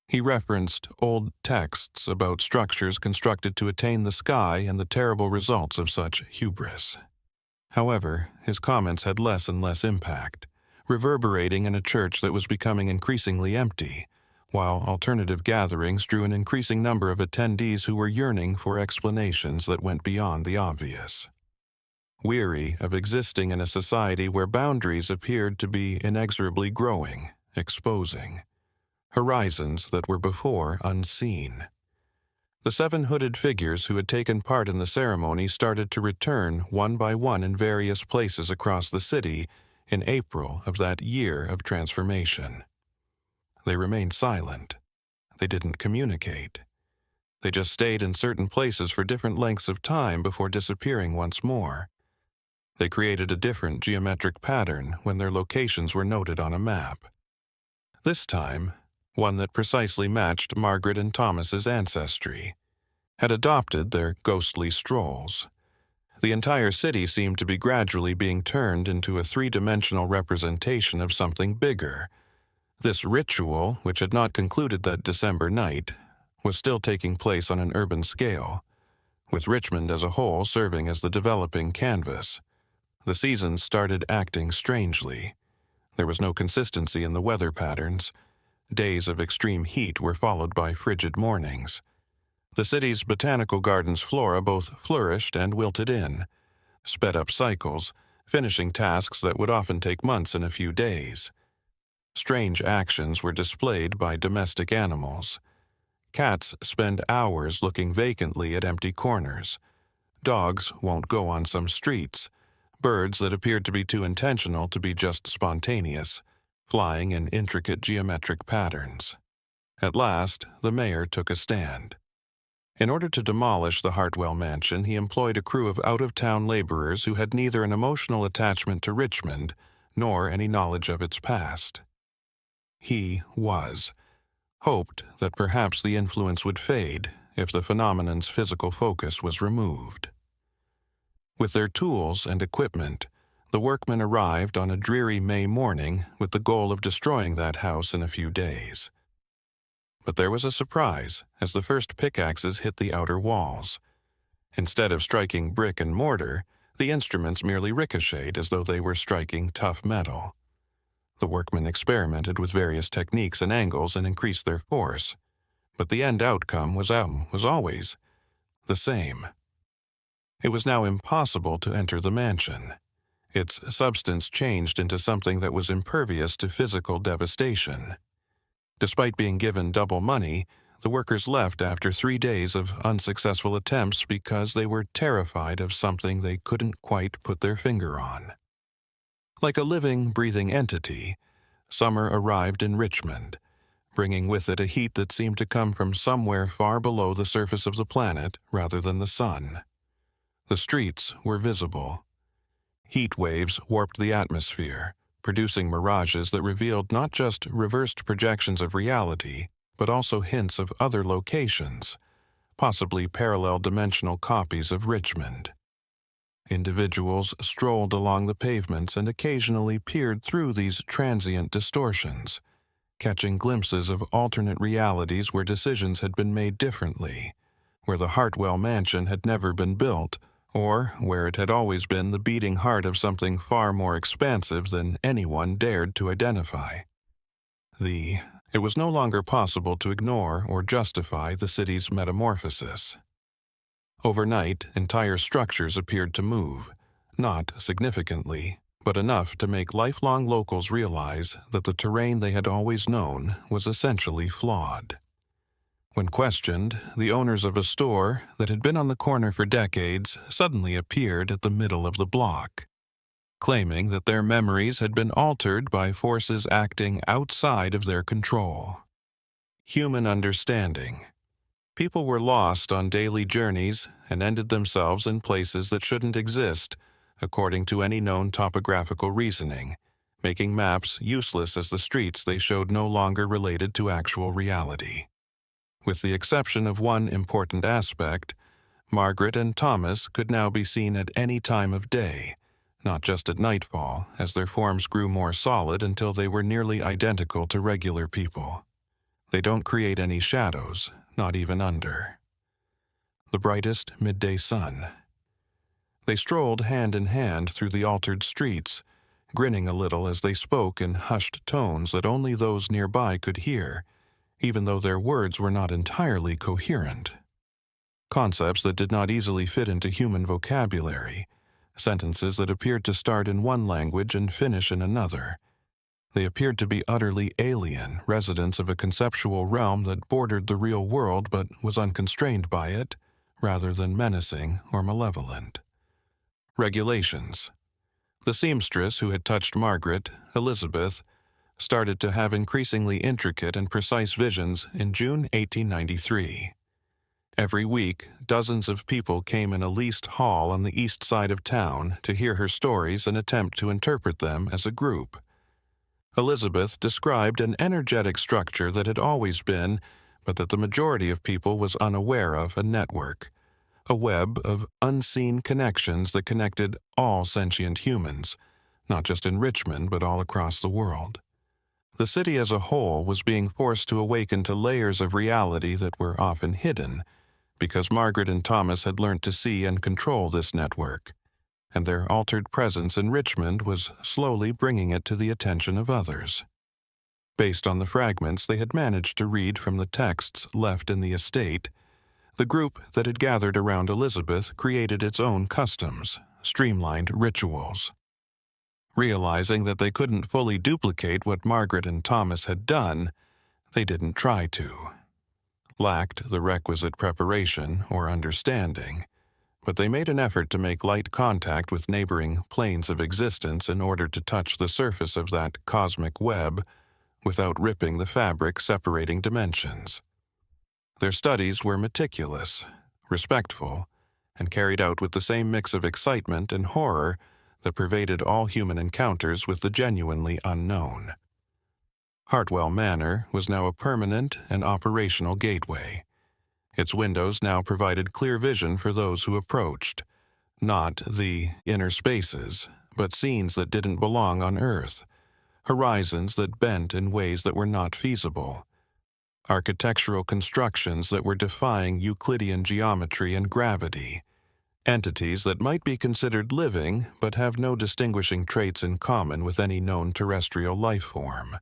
He referenced old texts about structures constructed to attain the sky and the terrible results of such hubris. However, his comments had less and less impact, reverberating in a church that was becoming increasingly empty, while alternative gatherings drew an increasing number of attendees who were yearning for explanations that went beyond the obvious. Weary of existing in a society where boundaries appeared to be inexorably growing, exposing horizons that were before unseen. The 7 hooded figures who had taken part in the ceremony started to return one by one in various places across the city in April of that year of transformation. They remained silent. They didn't communicate. They just stayed in certain places for different lengths of time before disappearing once more. They created a different geometric pattern when their locations were noted on a map. This time, one that precisely matched Margaret and Thomas's ancestry, had adopted their ghostly strolls. The entire city seemed to be gradually being turned into a 3-dimensional representation of something bigger. This ritual, which had not concluded that December night, was still taking place on an urban scale, with Richmond as a whole serving as the developing canvas. The seasons started acting strangely. There was no consistency in the weather patterns. Days of extreme heat were followed by frigid mornings. The city's botanical gardens flora both flourished and wilted in, sped up cycles, finishing tasks that would often take months in a few days. Strange actions were displayed by domestic animals. Cats spend hours looking vacantly at empty corners. Dogs won't go on some streets. Birds that appeared to be too intentional to be just spontaneous, flying in intricate geometric patterns. At last, the mayor took a stand. In order to demolish the Hartwell mansion, he employed a crew of out-of-town laborers who had neither an emotional attachment to Richmond nor any knowledge of its past. He hoped that perhaps the influence would fade if the phenomenon's physical focus was removed. With their tools and equipment, the workmen arrived on a dreary May morning with the goal of destroying that house in a few days. But there was a surprise as the first pickaxes hit the outer walls. Instead of striking brick and mortar, the instruments merely ricocheted as though they were striking tough metal. The workmen experimented with various techniques and angles and increased their force, but the end outcome was always the same. It was now impossible to enter the mansion. Its substance changed into something that was impervious to physical devastation. Despite being given double money, the workers left after 3 days of unsuccessful attempts because they were terrified of something they couldn't quite put their finger on. Like a living, breathing entity, summer arrived in Richmond, bringing with it a heat that seemed to come from somewhere far below the surface of the planet rather than the sun. The streets were visible. Heat waves warped the atmosphere, producing mirages that revealed not just reversed projections of reality, but also hints of other locations, possibly parallel dimensional copies of Richmond. Individuals strolled along the pavements and occasionally peered through these transient distortions, catching glimpses of alternate realities where decisions had been made differently, where the Hartwell mansion had never been built, or where it had always been the beating heart of something far more expansive than anyone dared to identify. It was no longer possible to ignore or justify the city's metamorphosis. Overnight, entire structures appeared to move, not significantly, but enough to make lifelong locals realize that the terrain they had always known was essentially flawed. When questioned, the owners of a store that had been on the corner for decades suddenly appeared at the middle of the block, claiming that their memories had been altered by forces acting outside of their control. Human understanding. People were lost on daily journeys and ended themselves in places that shouldn't exist, according to any known topographical reasoning, making maps useless as the streets they showed no longer related to actual reality. With the exception of one important aspect, Margaret and Thomas could now be seen at any time of day, not just at nightfall, as their forms grew more solid until they were nearly identical to regular people. They don't create any shadows, not even under. The brightest midday sun. They strolled hand in hand through the altered streets, grinning a little as they spoke in hushed tones that only those nearby could hear, even though their words were not entirely coherent. Concepts that did not easily fit into human vocabulary, sentences that appeared to start in one language and finish in another. They appeared to be utterly alien, residents of a conceptual realm that bordered the real world but was unconstrained by it, rather than menacing or malevolent. Regulations. The seamstress who had touched Margaret, Elizabeth, started to have increasingly intricate and precise visions in June 1893. Every week, dozens of people came in a leased hall on the east side of town to hear her stories and attempt to interpret them as a group. Elizabeth described an energetic structure that had always been, but that the majority of people was unaware of, a network, a web of unseen connections that connected all sentient humans, not just in Richmond but all across the world. The city as a whole was being forced to awaken to layers of reality that were often hidden, because Margaret and Thomas had learned to see and control this network, and their altered presence in Richmond was slowly bringing it to the attention of others. Based on the fragments they had managed to read from the texts left in the estate, the group that had gathered around Elizabeth created its own customs, streamlined rituals. Realizing that they couldn't fully duplicate what Margaret and Thomas had done, they didn't try to. Lacked the requisite preparation or understanding, but they made an effort to make light contact with neighboring planes of existence in order to touch the surface of that cosmic web without ripping the fabric separating dimensions. Their studies were meticulous, respectful, and carried out with the same mix of excitement and horror that pervaded all human encounters with the genuinely unknown. Hartwell Manor was now a permanent and operational gateway. Its windows now provided clear vision for those who approached, not the inner spaces, but scenes that didn't belong on Earth, horizons that bent in ways that were not feasible, architectural constructions that were defying Euclidean geometry and gravity, entities that might be considered living but have no distinguishing traits in common with any known terrestrial life form.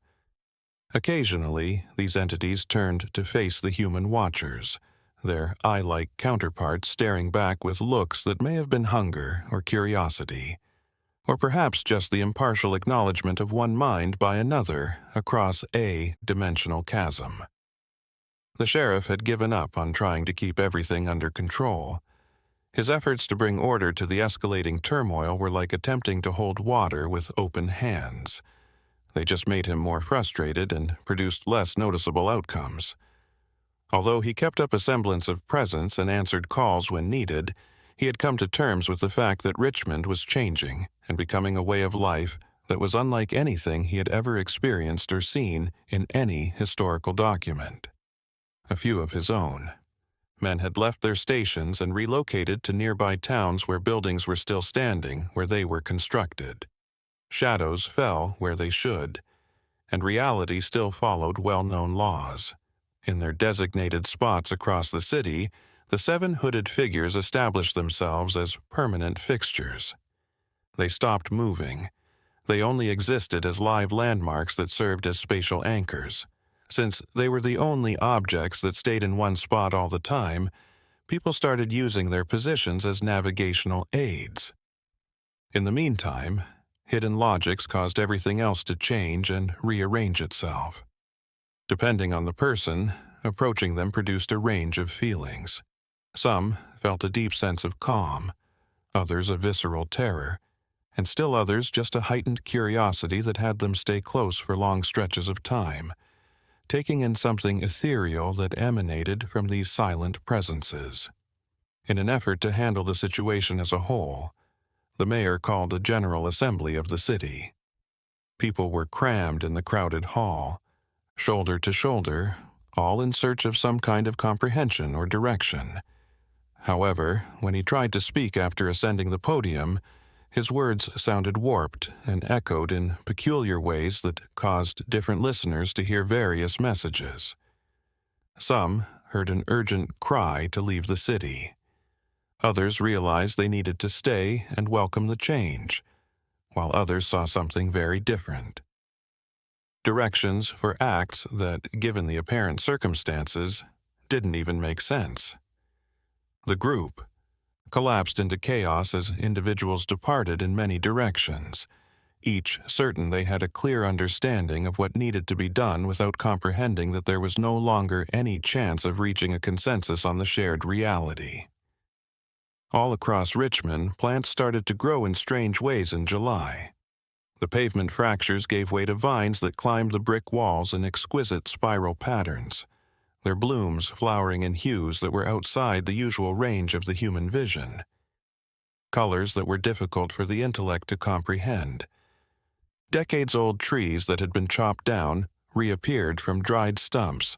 Occasionally, these entities turned to face the human watchers, their eye-like counterparts staring back with looks that may have been hunger or curiosity, or perhaps just the impartial acknowledgement of one mind by another across a dimensional chasm. The sheriff had given up on trying to keep everything under control. His efforts to bring order to the escalating turmoil were like attempting to hold water with open hands. They just made him more frustrated and produced less noticeable outcomes. Although he kept up a semblance of presence and answered calls when needed, he had come to terms with the fact that Richmond was changing and becoming a way of life that was unlike anything he had ever experienced or seen in any historical document. A few of his own. Men had left their stations and relocated to nearby towns where buildings were still standing where they were constructed. Shadows fell where they should, and reality still followed well-known laws. In their designated spots across the city, the 7 hooded figures established themselves as permanent fixtures. They stopped moving. They only existed as live landmarks that served as spatial anchors. Since they were the only objects that stayed in one spot all the time, people started using their positions as navigational aids. In the meantime, hidden logics caused everything else to change and rearrange itself. Depending on the person, approaching them produced a range of feelings. Some felt a deep sense of calm, others a visceral terror, and still others just a heightened curiosity that had them stay close for long stretches of time, taking in something ethereal that emanated from these silent presences. In an effort to handle the situation as a whole, the mayor called a general assembly of the city. People were crammed in the crowded hall, shoulder to shoulder, all in search of some kind of comprehension or direction. However, when he tried to speak after ascending the podium, his words sounded warped and echoed in peculiar ways that caused different listeners to hear various messages. Some heard an urgent cry to leave the city. Others realized they needed to stay and welcome the change, while others saw something very different. Directions for acts that, given the apparent circumstances, didn't even make sense. The group collapsed into chaos as individuals departed in many directions, each certain they had a clear understanding of what needed to be done without comprehending that there was no longer any chance of reaching a consensus on the shared reality. All across Richmond, plants started to grow in strange ways in July. The pavement fractures gave way to vines that climbed the brick walls in exquisite spiral patterns, their blooms flowering in hues that were outside the usual range of the human vision. Colors that were difficult for the intellect to comprehend. Decades-old trees that had been chopped down reappeared from dried stumps,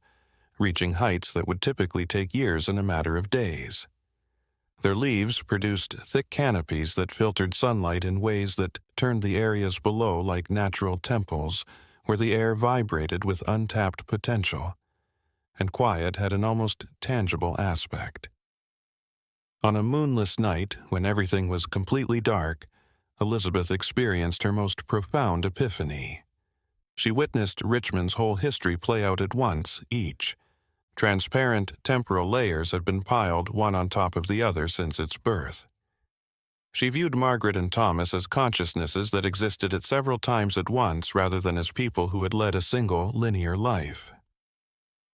reaching heights that would typically take years in a matter of days. Their leaves produced thick canopies that filtered sunlight in ways that turned the areas below like natural temples where the air vibrated with untapped potential, and quiet had an almost tangible aspect. On a moonless night, when everything was completely dark, Elizabeth experienced her most profound epiphany. She witnessed Richmond's whole history play out at once, each. Transparent temporal layers had been piled one on top of the other since its birth. She viewed Margaret and Thomas as consciousnesses that existed at several times at once rather than as people who had led a single linear life.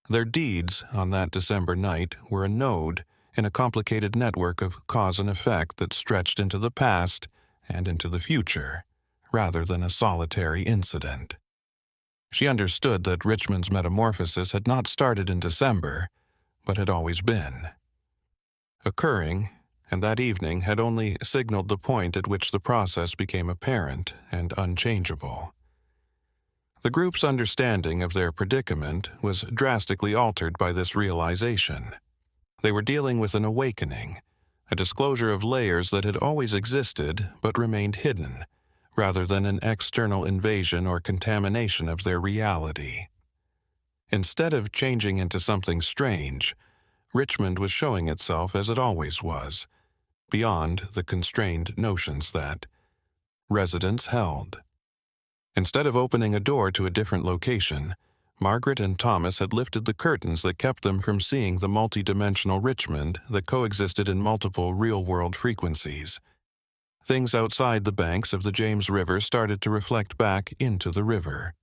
Their deeds on that December night were a node in a complicated network of cause and effect that stretched into the past and into the future, rather than a solitary incident. She understood that Richmond's metamorphosis had not started in December, but had always been. Occurring, and that evening had only signaled the point at which the process became apparent and unchangeable. The group's understanding of their predicament was drastically altered by this realization. They were dealing with an awakening, a disclosure of layers that had always existed but remained hidden, rather than an external invasion or contamination of their reality. Instead of changing into something strange, Richmond was showing itself as it always was, beyond the constrained notions that residents held. Instead of opening a door to a different location, Margaret and Thomas had lifted the curtains that kept them from seeing the multidimensional Richmond that coexisted in multiple real-world frequencies. Things outside the banks of the James River started to reflect back into the river.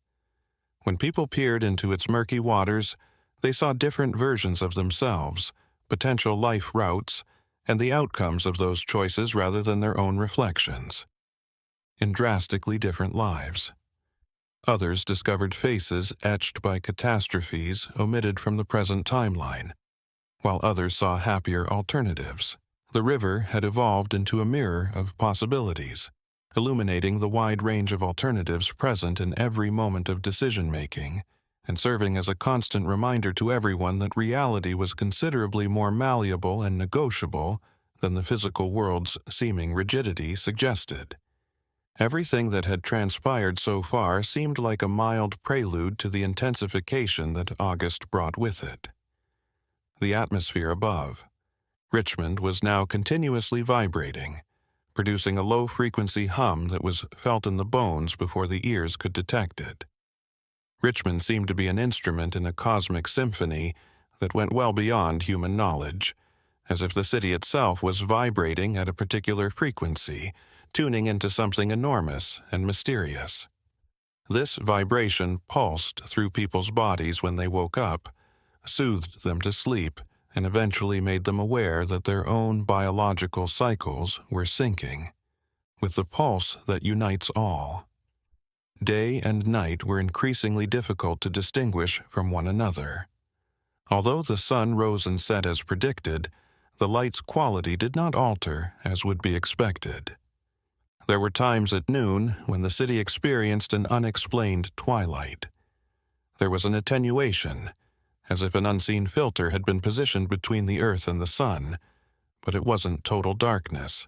When people peered into its murky waters, they saw different versions of themselves, potential life routes, and the outcomes of those choices rather than their own reflections. In drastically different lives. Others discovered faces etched by catastrophes omitted from the present timeline, while others saw happier alternatives. The river had evolved into a mirror of possibilities, illuminating the wide range of alternatives present in every moment of decision-making, and serving as a constant reminder to everyone that reality was considerably more malleable and negotiable than the physical world's seeming rigidity suggested. Everything that had transpired so far seemed like a mild prelude to the intensification that August brought with it. The atmosphere above, Richmond, was now continuously vibrating, producing a low-frequency hum that was felt in the bones before the ears could detect it. Richmond seemed to be an instrument in a cosmic symphony that went well beyond human knowledge, as if the city itself was vibrating at a particular frequency, tuning into something enormous and mysterious. This vibration pulsed through people's bodies when they woke up, soothed them to sleep, and eventually made them aware that their own biological cycles were syncing, with the pulse that unites all. Day and night were increasingly difficult to distinguish from one another. Although the sun rose and set as predicted, the light's quality did not alter as would be expected. There were times at noon when the city experienced an unexplained twilight. There was an attenuation, as if an unseen filter had been positioned between the earth and the sun, but it wasn't total darkness.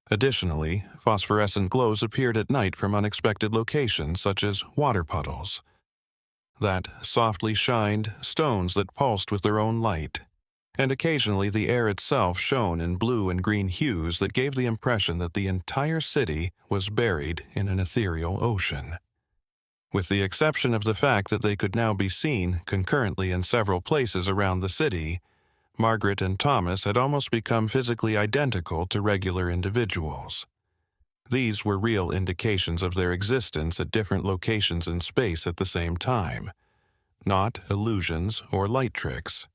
Additionally, phosphorescent glows appeared at night from unexpected locations such as water puddles that softly shined stones that pulsed with their own light, and occasionally the air itself shone in blue and green hues that gave the impression that the entire city was buried in an ethereal ocean. With the exception of the fact that they could now be seen concurrently in several places around the city, Margaret and Thomas had almost become physically identical to regular individuals. These were real indications of their existence at different locations in space at the same time, not illusions or light tricks.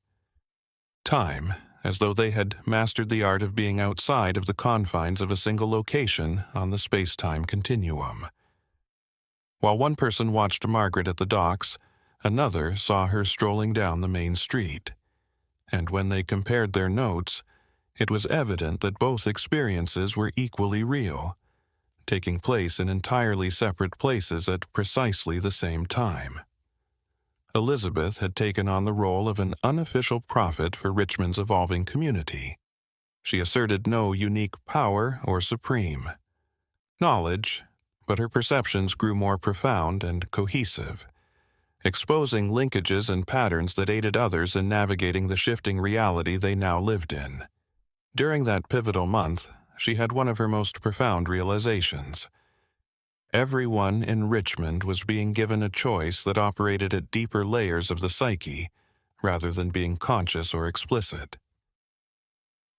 Time, as though they had mastered the art of being outside of the confines of a single location on the space-time continuum. While one person watched Margaret at the docks, another saw her strolling down the main street. And when they compared their notes, it was evident that both experiences were equally real, taking place in entirely separate places at precisely the same time. Elizabeth had taken on the role of an unofficial prophet for Richmond's evolving community. She asserted no unique power or supreme knowledge, but her perceptions grew more profound and cohesive, exposing linkages and patterns that aided others in navigating the shifting reality they now lived in. During that pivotal month, she had one of her most profound realizations. Everyone in Richmond was being given a choice that operated at deeper layers of the psyche, rather than being conscious or explicit.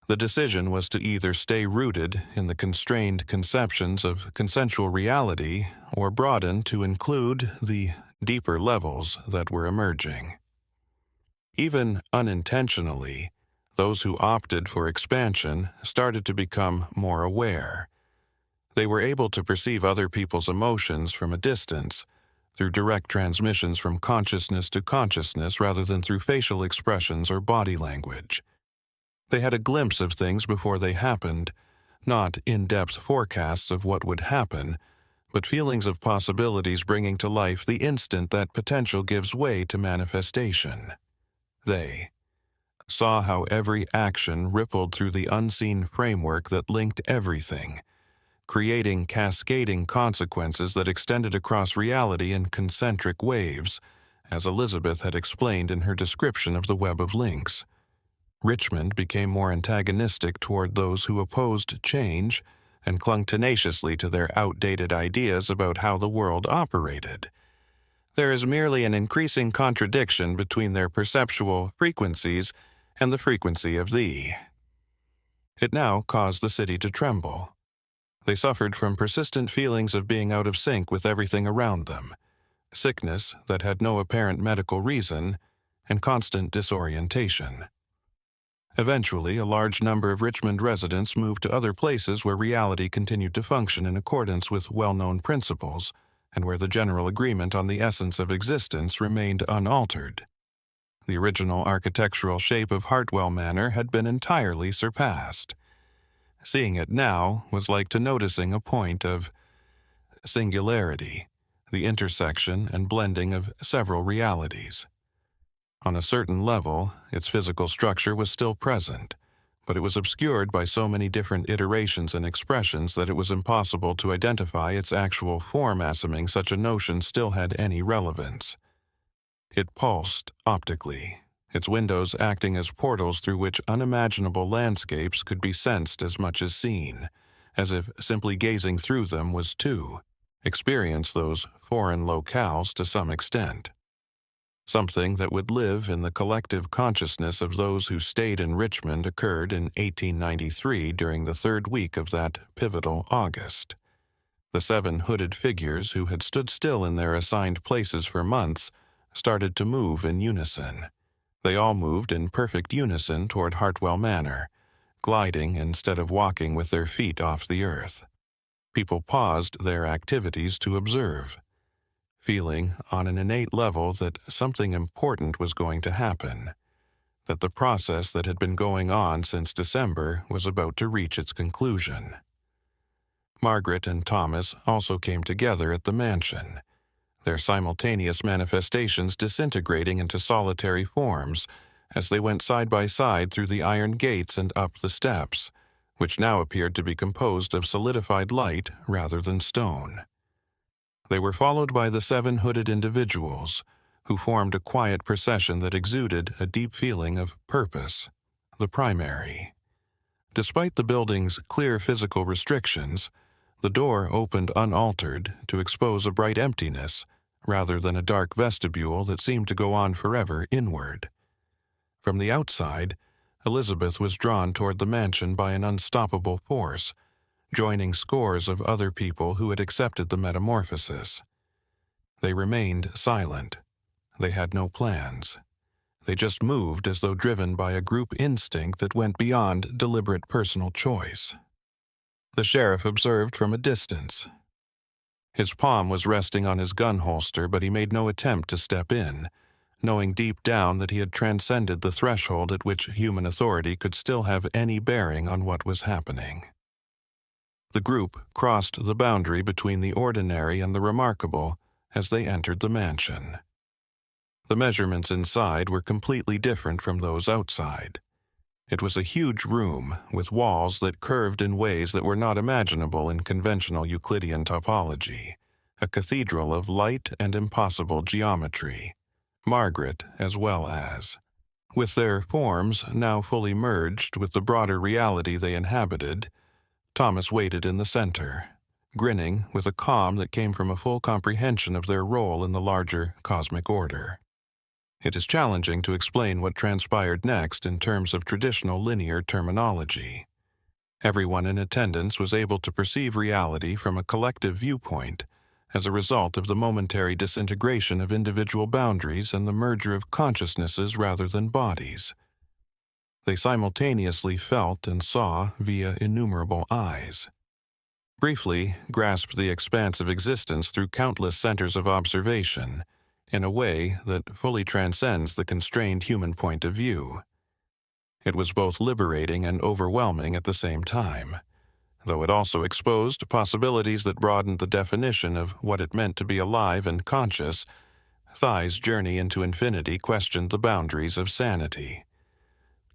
The decision was to either stay rooted in the constrained conceptions of consensual reality or broaden to include the deeper levels that were emerging. Even unintentionally, those who opted for expansion started to become more aware. They were able to perceive other people's emotions from a distance, through direct transmissions from consciousness to consciousness rather than through facial expressions or body language. They had a glimpse of things before they happened, not in-depth forecasts of what would happen, but feelings of possibilities bringing to life the instant that potential gives way to manifestation. They saw how every action rippled through the unseen framework that linked everything, creating cascading consequences that extended across reality in concentric waves, as Elizabeth had explained in her description of the web of links. Richmond became more antagonistic toward those who opposed change and clung tenaciously to their outdated ideas about how the world operated. There is merely an increasing contradiction between their perceptual frequencies and the frequency of thee. It now caused the city to tremble. They suffered from persistent feelings of being out of sync with everything around them, sickness that had no apparent medical reason, and constant disorientation. Eventually, a large number of Richmond residents moved to other places where reality continued to function in accordance with well-known principles, and where the general agreement on the essence of existence remained unaltered. The original architectural shape of Hartwell Manor had been entirely surpassed. Seeing it now was like to noticing a point of singularity, the intersection and blending of several realities. On a certain level, its physical structure was still present, but it was obscured by so many different iterations and expressions that it was impossible to identify its actual form, assuming such a notion still had any relevance. It pulsed optically, its windows acting as portals through which unimaginable landscapes could be sensed as much as seen, as if simply gazing through them was to experience those foreign locales to some extent. Something that would live in the collective consciousness of those who stayed in Richmond occurred in 1893 during the third week of that pivotal August. The 7 hooded figures who had stood still in their assigned places for months started to move in unison. They all moved in perfect unison toward Hartwell Manor, gliding instead of walking with their feet off the earth. People paused their activities to observe, feeling on an innate level that something important was going to happen, that the process that had been going on since December was about to reach its conclusion. Margaret and Thomas also came together at the mansion, their simultaneous manifestations disintegrating into solitary forms as they went side by side through the iron gates and up the steps, which now appeared to be composed of solidified light rather than stone. They were followed by the 7 hooded individuals, who formed a quiet procession that exuded a deep feeling of purpose, the primary. Despite the building's clear physical restrictions, the door opened unaltered to expose a bright emptiness rather than a dark vestibule that seemed to go on forever inward. From the outside, Elizabeth was drawn toward the mansion by an unstoppable force, joining scores of other people who had accepted the metamorphosis. They remained silent. They had no plans. They just moved as though driven by a group instinct that went beyond deliberate personal choice. The sheriff observed from a distance. His palm was resting on his gun holster, but he made no attempt to step in, knowing deep down that he had transcended the threshold at which human authority could still have any bearing on what was happening. The group crossed the boundary between the ordinary and the remarkable as they entered the mansion. The measurements inside were completely different from those outside. It was a huge room with walls that curved in ways that were not imaginable in conventional Euclidean topology, a cathedral of light and impossible geometry, Margaret as well as. With their forms now fully merged with the broader reality they inhabited, Thomas waited in the center, grinning with a calm that came from a full comprehension of their role in the larger cosmic order. It is challenging to explain what transpired next in terms of traditional linear terminology. Everyone in attendance was able to perceive reality from a collective viewpoint as a result of the momentary disintegration of individual boundaries and the merger of consciousnesses rather than bodies. They simultaneously felt and saw via innumerable eyes. Briefly grasped the expanse of existence through countless centers of observation, in a way that fully transcends the constrained human point of view. It was both liberating and overwhelming at the same time, though it also exposed possibilities that broadened the definition of what it meant to be alive and conscious. Thai's journey into infinity questioned the boundaries of sanity.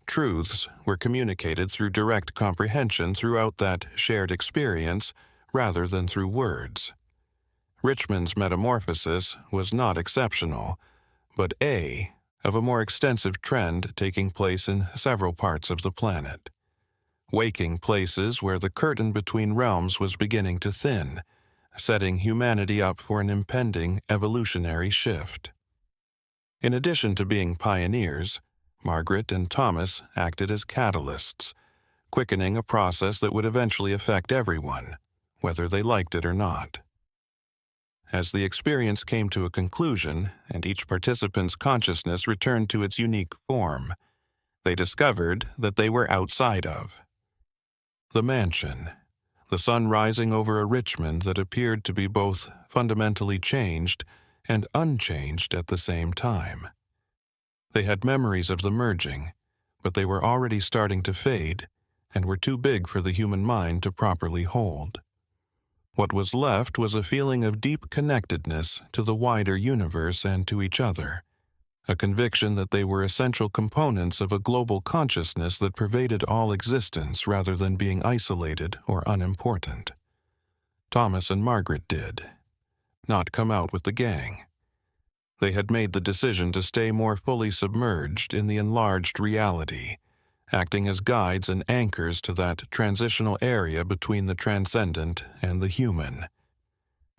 Truths were communicated through direct comprehension throughout that shared experience rather than through words. Richmond's metamorphosis was not exceptional, but of a more extensive trend taking place in several parts of the planet. Waking places where the curtain between realms was beginning to thin, setting humanity up for an impending evolutionary shift. In addition to being pioneers, Margaret and Thomas acted as catalysts, quickening a process that would eventually affect everyone, whether they liked it or not. As the experience came to a conclusion and each participant's consciousness returned to its unique form, they discovered that they were outside of the mansion, the sun rising over a Richmond that appeared to be both fundamentally changed and unchanged at the same time. They had memories of the merging, but they were already starting to fade and were too big for the human mind to properly hold. What was left was a feeling of deep connectedness to the wider universe and to each other, a conviction that they were essential components of a global consciousness that pervaded all existence rather than being isolated or unimportant. Thomas and Margaret did not come out with the gang. They had made the decision to stay more fully submerged in the enlarged reality, acting as guides and anchors to that transitional area between the transcendent and the human.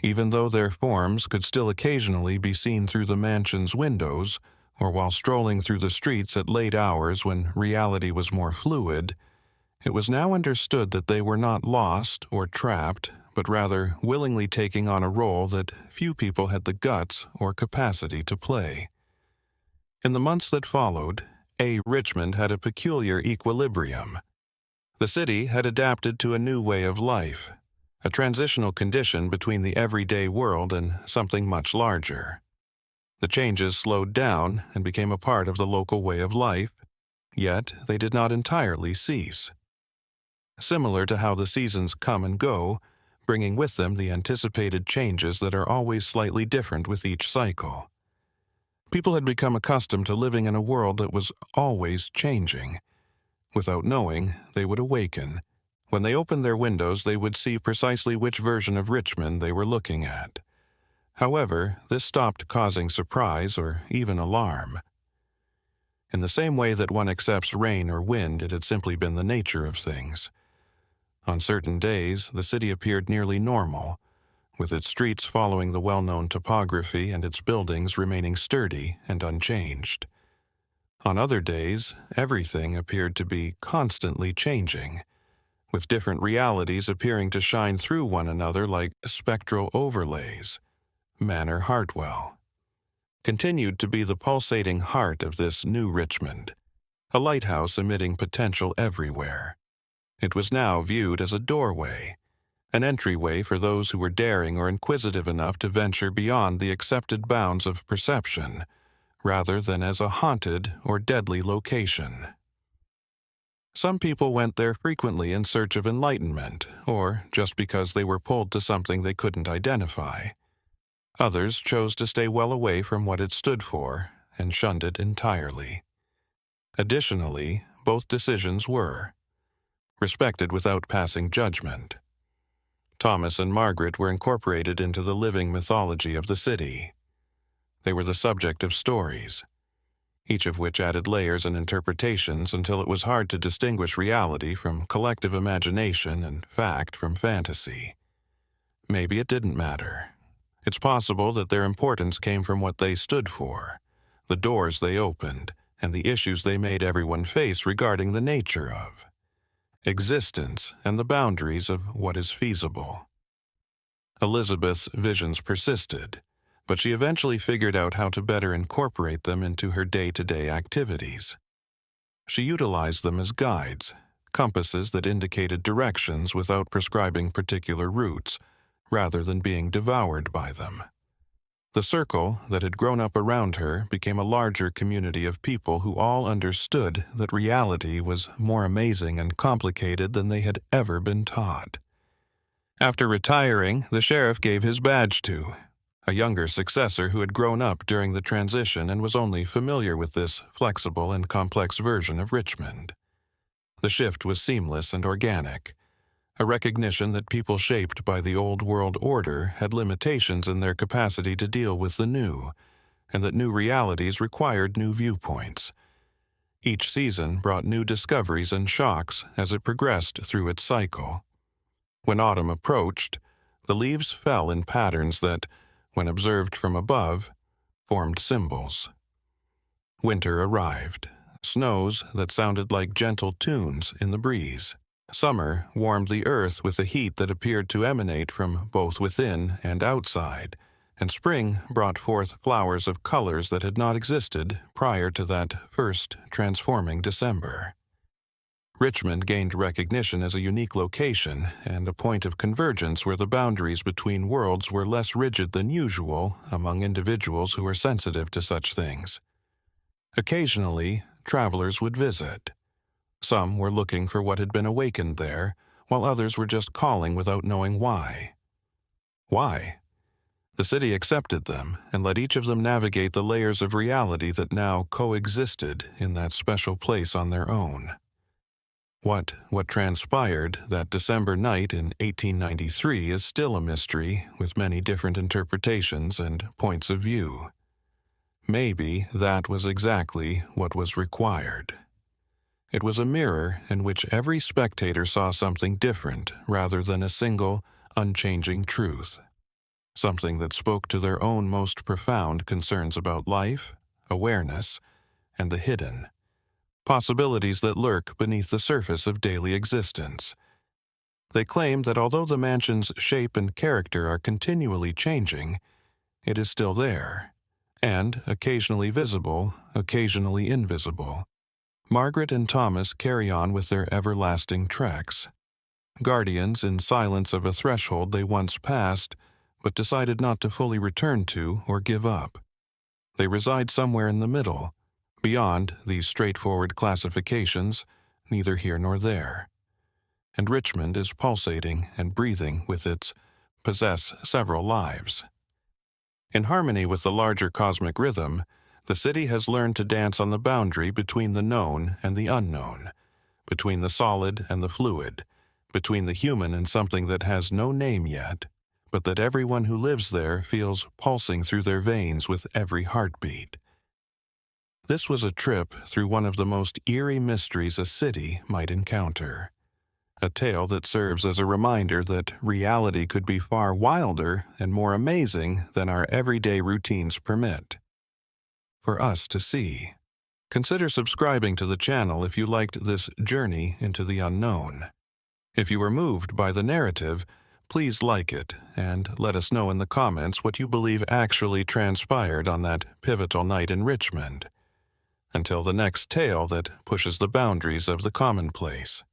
Even though their forms could still occasionally be seen through the mansion's windows, or while strolling through the streets at late hours when reality was more fluid, it was now understood that they were not lost or trapped, but rather willingly taking on a role that few people had the guts or capacity to play. In the months that followed, Richmond had a peculiar equilibrium. The city had adapted to a new way of life, a transitional condition between the everyday world and something much larger. The changes slowed down and became a part of the local way of life, yet they did not entirely cease. Similar to how the seasons come and go, bringing with them the anticipated changes that are always slightly different with each cycle. People had become accustomed to living in a world that was always changing. Without knowing, they would awaken. When they opened their windows, they would see precisely which version of Richmond they were looking at. However, this stopped causing surprise or even alarm. In the same way that one accepts rain or wind, it had simply been the nature of things. On certain days, the city appeared nearly normal, with its streets following the well-known topography and its buildings remaining sturdy and unchanged. On other days, everything appeared to be constantly changing, with different realities appearing to shine through one another like spectral overlays. Manor Hartwell continued to be the pulsating heart of this new Richmond, a lighthouse emitting potential everywhere. It was now viewed as a doorway, an entryway for those who were daring or inquisitive enough to venture beyond the accepted bounds of perception, rather than as a haunted or deadly location. Some people went there frequently in search of enlightenment, or just because they were pulled to something they couldn't identify. Others chose to stay well away from what it stood for and shunned it entirely. Additionally, both decisions were respected without passing judgment. Thomas and Margaret were incorporated into the living mythology of the city. They were the subject of stories, each of which added layers and interpretations until it was hard to distinguish reality from collective imagination and fact from fantasy. Maybe it didn't matter. It's possible that their importance came from what they stood for, the doors they opened, and the issues they made everyone face regarding the nature of existence and the boundaries of what is feasible. Elizabeth's visions persisted, but she eventually figured out how to better incorporate them into her day-to-day activities. She utilized them as guides, compasses that indicated directions without prescribing particular routes, rather than being devoured by them. The circle that had grown up around her became a larger community of people who all understood that reality was more amazing and complicated than they had ever been taught. After retiring, the sheriff gave his badge to a younger successor who had grown up during the transition and was only familiar with this flexible and complex version of Richmond. The shift was seamless and organic, a recognition that people shaped by the old world order had limitations in their capacity to deal with the new, and that new realities required new viewpoints. Each season brought new discoveries and shocks as it progressed through its cycle. When autumn approached, the leaves fell in patterns that, when observed from above, formed symbols. Winter arrived, snows that sounded like gentle tunes in the breeze. Summer warmed the earth with a heat that appeared to emanate from both within and outside, and spring brought forth flowers of colors that had not existed prior to that first transforming December. Richmond gained recognition as a unique location and a point of convergence where the boundaries between worlds were less rigid than usual among individuals who were sensitive to such things. Occasionally, travelers would visit. Some were looking for what had been awakened there, while others were just calling without knowing why. Why? The city accepted them and let each of them navigate the layers of reality that now coexisted in that special place on their own. What transpired that December night in 1893 is still a mystery with many different interpretations and points of view. Maybe that was exactly what was required. It was a mirror in which every spectator saw something different rather than a single, unchanging truth. Something that spoke to their own most profound concerns about life, awareness, and the hidden. Possibilities that lurk beneath the surface of daily existence. They claim that although the mansion's shape and character are continually changing, it is still there, and occasionally visible, occasionally invisible. Margaret and Thomas carry on with their everlasting treks. Guardians in silence of a threshold they once passed, but decided not to fully return to or give up. They reside somewhere in the middle, beyond these straightforward classifications, neither here nor there. And Richmond is pulsating and breathing with its possess several lives. In harmony with the larger cosmic rhythm, the city has learned to dance on the boundary between the known and the unknown, between the solid and the fluid, between the human and something that has no name yet, but that everyone who lives there feels pulsing through their veins with every heartbeat. This was a trip through one of the most eerie mysteries a city might encounter. A tale that serves as a reminder that reality could be far wilder and more amazing than our everyday routines permit. For us to see. Consider subscribing to the channel if you liked this journey into the unknown. If you were moved by the narrative, please like it and let us know in the comments what you believe actually transpired on that pivotal night in Richmond. Until the next tale that pushes the boundaries of the commonplace.